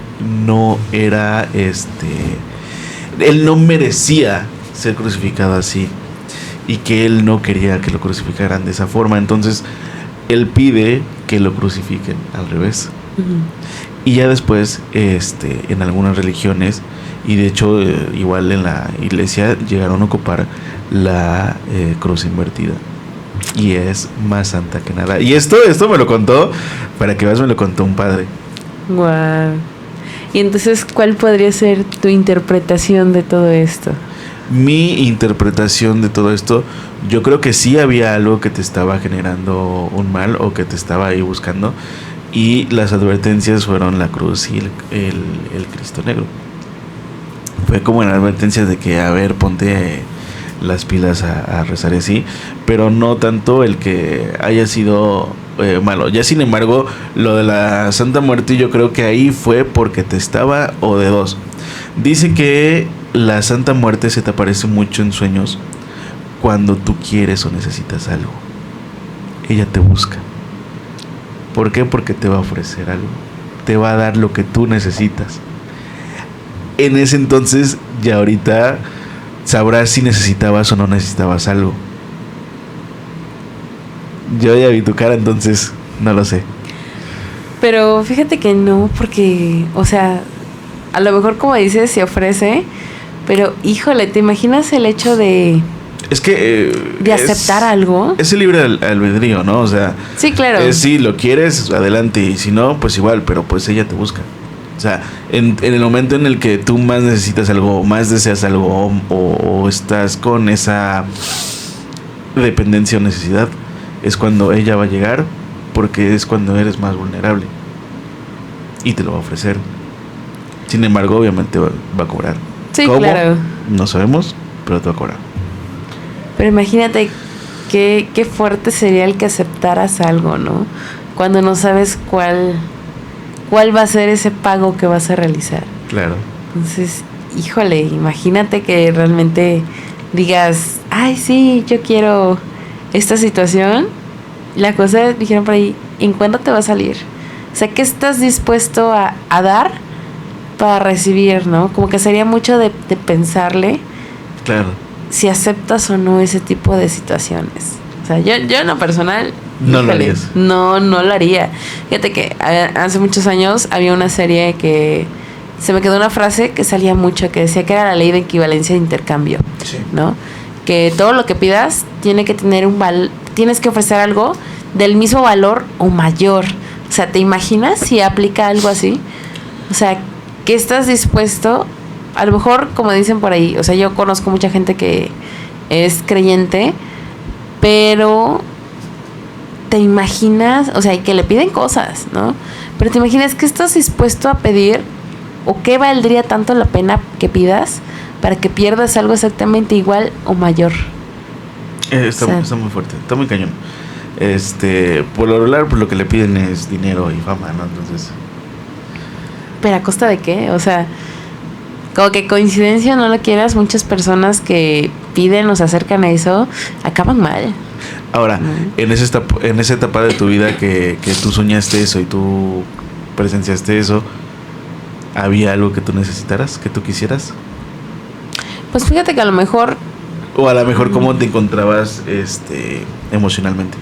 no era él no merecía ser crucificado así, y que él no quería que lo crucificaran de esa forma. Entonces él pide que lo crucifiquen al revés. Uh-huh. Y ya después en algunas religiones, y de hecho igual en la iglesia, llegaron a ocupar la cruz invertida. Y es más santa que nada. Y esto me lo contó, para que veas, me lo contó un padre. Wow. Y entonces, ¿cuál podría ser tu interpretación de todo esto? Mi interpretación de todo esto, yo creo que sí había algo que te estaba generando un mal, o que te estaba ahí buscando, y las advertencias fueron la cruz y el Cristo Negro. Fue como en advertencias de que, a ver, ponte las pilas a rezar y así, pero no tanto el que haya sido malo. Ya sin embargo, lo de la Santa Muerte, yo creo que ahí fue porque te estaba, o de dos. Dice que la Santa Muerte se te aparece mucho en sueños cuando tú quieres o necesitas algo. Ella te busca. ¿Por qué? Porque te va a ofrecer algo, te va a dar lo que tú necesitas. En ese entonces, ya ahorita sabrás si necesitabas o no necesitabas algo. Yo ya vi tu cara, entonces no lo sé. Pero fíjate que no, porque, o sea, a lo mejor, como dices, se ofrece, pero híjole, ¿te imaginas el hecho de... Es que... de aceptar algo? Es el libre albedrío, ¿no? O sea... Sí, claro. Si lo quieres, adelante, y si no, pues igual, pero pues ella te busca. O sea, en el momento en el que tú más necesitas algo, más deseas algo, o estás con esa dependencia o necesidad, es cuando ella va a llegar, porque es cuando eres más vulnerable. y te lo va a ofrecer. Sin embargo, obviamente va a cobrar. Sí, ¿Cómo? claro. No sabemos, pero te va a cobrar. Pero imagínate qué fuerte sería el que aceptaras algo, ¿no? Cuando no sabes cuál va a ser ese pago que vas a realizar. Claro. Entonces, híjole, imagínate que realmente digas, ay, sí, yo quiero esta situación. La cosa, dijeron por ahí, ¿en cuándo te va a salir? O sea, ¿qué estás dispuesto a dar para recibir, no? Como que sería mucho de pensarle. Claro. Si aceptas o no ese tipo de situaciones. O sea, yo en lo personal... No lo harías. No lo haría. Fíjate que hace muchos años había una serie que... Se me quedó una frase que salía mucho, que decía que era la ley de equivalencia de intercambio. Sí. ¿No? Que todo lo que pidas tiene que tener tienes que ofrecer algo del mismo valor o mayor. O sea, ¿te imaginas si aplica algo así? O sea, ¿qué estás dispuesto? A lo mejor, como dicen por ahí, o sea, yo conozco mucha gente que es creyente, pero te imaginas, o sea, y que le piden cosas, ¿no? Pero te imaginas qué estás dispuesto a pedir o qué valdría tanto la pena que pidas para que pierdas algo exactamente igual o mayor. Está muy fuerte, está muy cañón. Por lo regular, pues lo que le piden es dinero y fama, ¿no? Entonces... ¿Pero a costa de qué? O sea... Como que coincidencia no lo quieras, muchas personas que piden o se acercan a eso acaban mal. Ahora, en esa etapa de tu vida que tú soñaste eso y tú presenciaste eso, ¿había algo que tú necesitaras, que tú quisieras? Pues fíjate que a lo mejor... O a lo mejor, ¿cómo te encontrabas emocionalmente?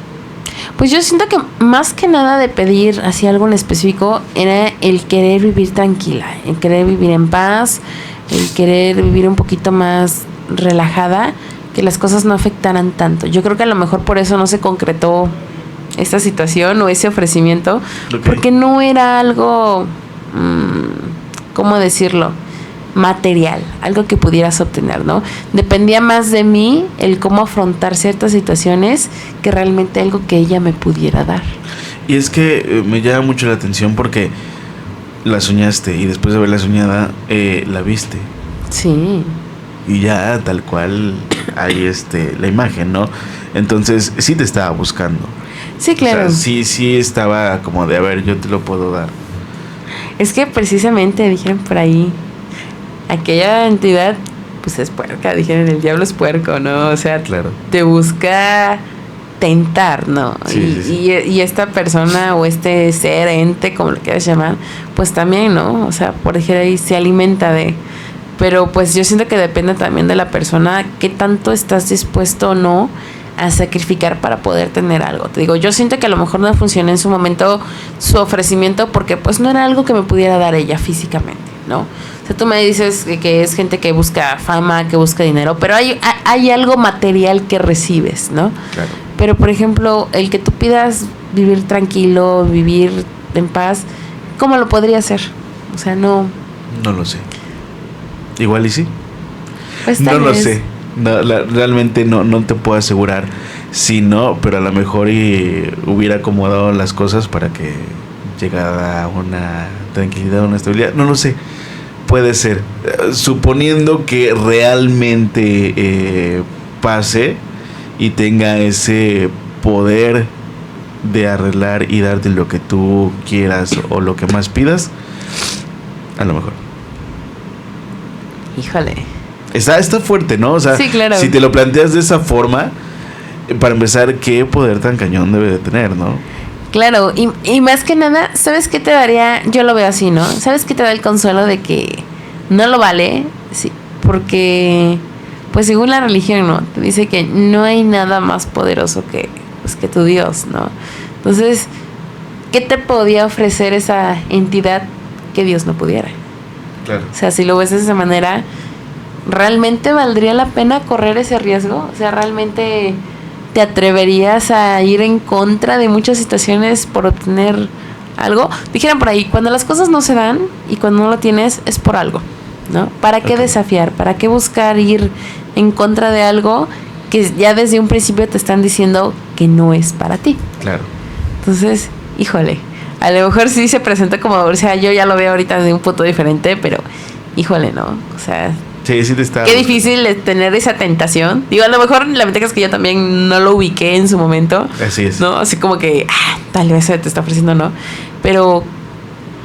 Pues yo siento que más que nada de pedir así algo en específico era el querer vivir tranquila, el querer vivir en paz, el querer vivir un poquito más relajada, que las cosas no afectaran tanto. Yo creo que a lo mejor por eso no se concretó esta situación o ese ofrecimiento, okay, porque no era algo, ¿cómo decirlo? Material, algo que pudieras obtener, ¿no? Dependía más de mí el cómo afrontar ciertas situaciones que realmente algo que ella me pudiera dar. Y es que me llama mucho la atención porque la soñaste y después de haberla soñada, la viste. Sí. Y ya tal cual hay la imagen, ¿no? Entonces sí te estaba buscando. Sí, claro. O sea, sí estaba como de, a ver, yo te lo puedo dar. Es que precisamente dijeron por ahí, aquella entidad pues es puerca, dijeron, el diablo es puerco, ¿no? O sea, claro, te busca tentar, ¿no? Sí, sí. Y esta persona o este ser, ente, como lo quieras llamar, pues también, ¿no? O sea, por ejemplo, ahí se alimenta de... Pero pues yo siento que depende también de la persona, qué tanto estás dispuesto o no a sacrificar para poder tener algo. Te digo, yo siento que a lo mejor no funcionó en su momento su ofrecimiento porque pues no era algo que me pudiera dar ella físicamente, ¿no? O sea, tú me dices que es gente que busca fama, que busca dinero, pero hay algo material que recibes, ¿no? Claro. Pero, por ejemplo, el que tú pidas vivir tranquilo, vivir en paz, ¿cómo lo podría hacer? O sea, no... No lo sé. Igual y sí. Pues no lo sé. No, realmente no te puedo asegurar si no, pero a lo mejor hubiera acomodado las cosas para que llegara a una tranquilidad, una estabilidad. No lo sé. Puede ser, suponiendo que realmente pase y tenga ese poder de arreglar y darte lo que tú quieras o lo que más pidas, a lo mejor. Híjole. Está fuerte, ¿no? O sea, sí, claro. Si te lo planteas de esa forma, para empezar, ¿qué poder tan cañón debe de tener, no? Claro, y más que nada, ¿sabes qué te daría? Yo lo veo así, ¿no? ¿Sabes qué te da el consuelo de que no lo vale? Sí, porque, pues según la religión, ¿no? Te dice que no hay nada más poderoso que tu Dios, ¿no? Entonces, ¿qué te podía ofrecer esa entidad que Dios no pudiera? Claro. O sea, si lo ves de esa manera, ¿realmente valdría la pena correr ese riesgo? O sea, ¿realmente te atreverías a ir en contra de muchas situaciones por obtener algo? Dijeran por ahí, cuando las cosas no se dan y cuando no lo tienes es por algo, ¿no? ¿Para qué desafiar? ¿Para qué buscar ir en contra de algo que ya desde un principio te están diciendo que no es para ti? Claro. Entonces, híjole, A lo mejor sí se presenta como, o sea, yo ya lo veo ahorita de un punto diferente, pero híjole, ¿no? O sea, sí te está. Qué difícil es tener esa tentación. Digo, a lo mejor la ventaja es que yo también no lo ubiqué en su momento. Así es. ¿No? Así como que, tal vez se te está ofreciendo, ¿no? Pero,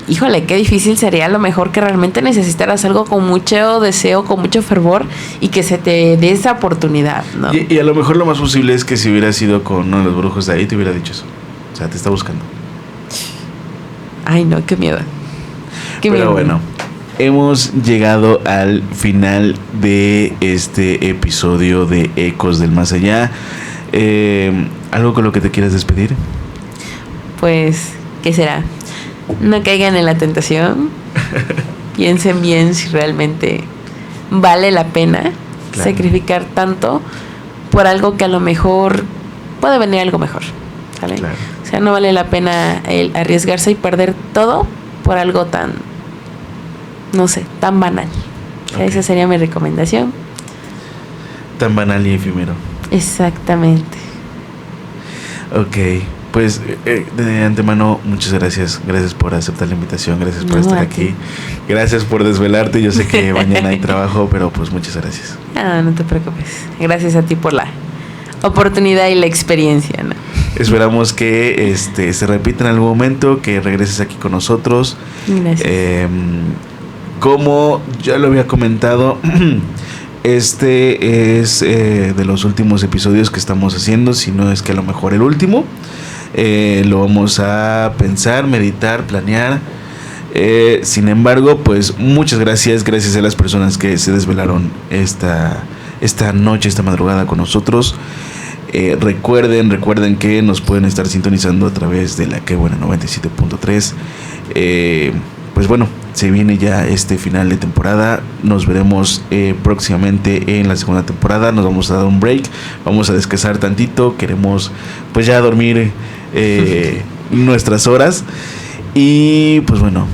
híjole, qué difícil sería a lo mejor que realmente necesitaras algo con mucho deseo, con mucho fervor y que se te dé esa oportunidad, ¿no? Y a lo mejor lo más posible es que si hubiera sido con uno de los brujos de ahí, te hubiera dicho eso. O sea, te está buscando. Ay, no, qué miedo. Qué Pero miedo. bueno, hemos llegado al final de este episodio de Ecos del Más Allá. ¿Algo con lo que te quieras despedir? Pues, ¿qué será? No caigan en la tentación. Piensen bien si realmente vale la pena sacrificar tanto por algo que a lo mejor puede venir algo mejor, ¿sale? Claro. O sea, no vale la pena el arriesgarse y perder todo por algo tan, no sé, tan banal. O sea, esa sería mi recomendación. Tan banal y efímero. Exactamente. Ok, pues de antemano muchas gracias. Gracias por aceptar la invitación, gracias por estar aquí. Gracias por desvelarte, yo sé que mañana hay trabajo, pero pues muchas gracias. No te preocupes. Gracias a ti por la oportunidad y la experiencia, ¿no? Esperamos que se repita en algún momento, que regreses aquí con nosotros. Gracias. Como ya lo había comentado, este es de los últimos episodios que estamos haciendo, si no es que a lo mejor el último. Lo vamos a pensar, meditar, planear. Sin embargo, pues muchas gracias a las personas que se desvelaron esta noche, esta madrugada con nosotros. Recuerden que nos pueden estar sintonizando a través de la Que Buena 97.3. Pues bueno, se viene ya este final de temporada. Nos veremos próximamente en la segunda temporada. Nos vamos a dar un break, vamos a descansar tantito. Queremos pues ya dormir nuestras horas. Y pues bueno,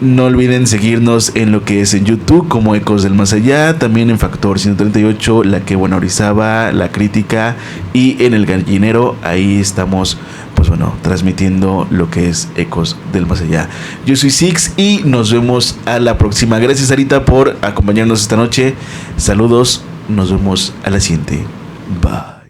no olviden seguirnos en lo que es en YouTube como Ecos del Más Allá, también en Factor 138, La Que Buena Orizaba, La Crítica y en El Gallinero. Ahí estamos pues bueno, transmitiendo lo que es Ecos del Más Allá. Yo soy Six y nos vemos a la próxima. Gracias, Sarita, por acompañarnos esta noche. Saludos, nos vemos a la siguiente. Bye.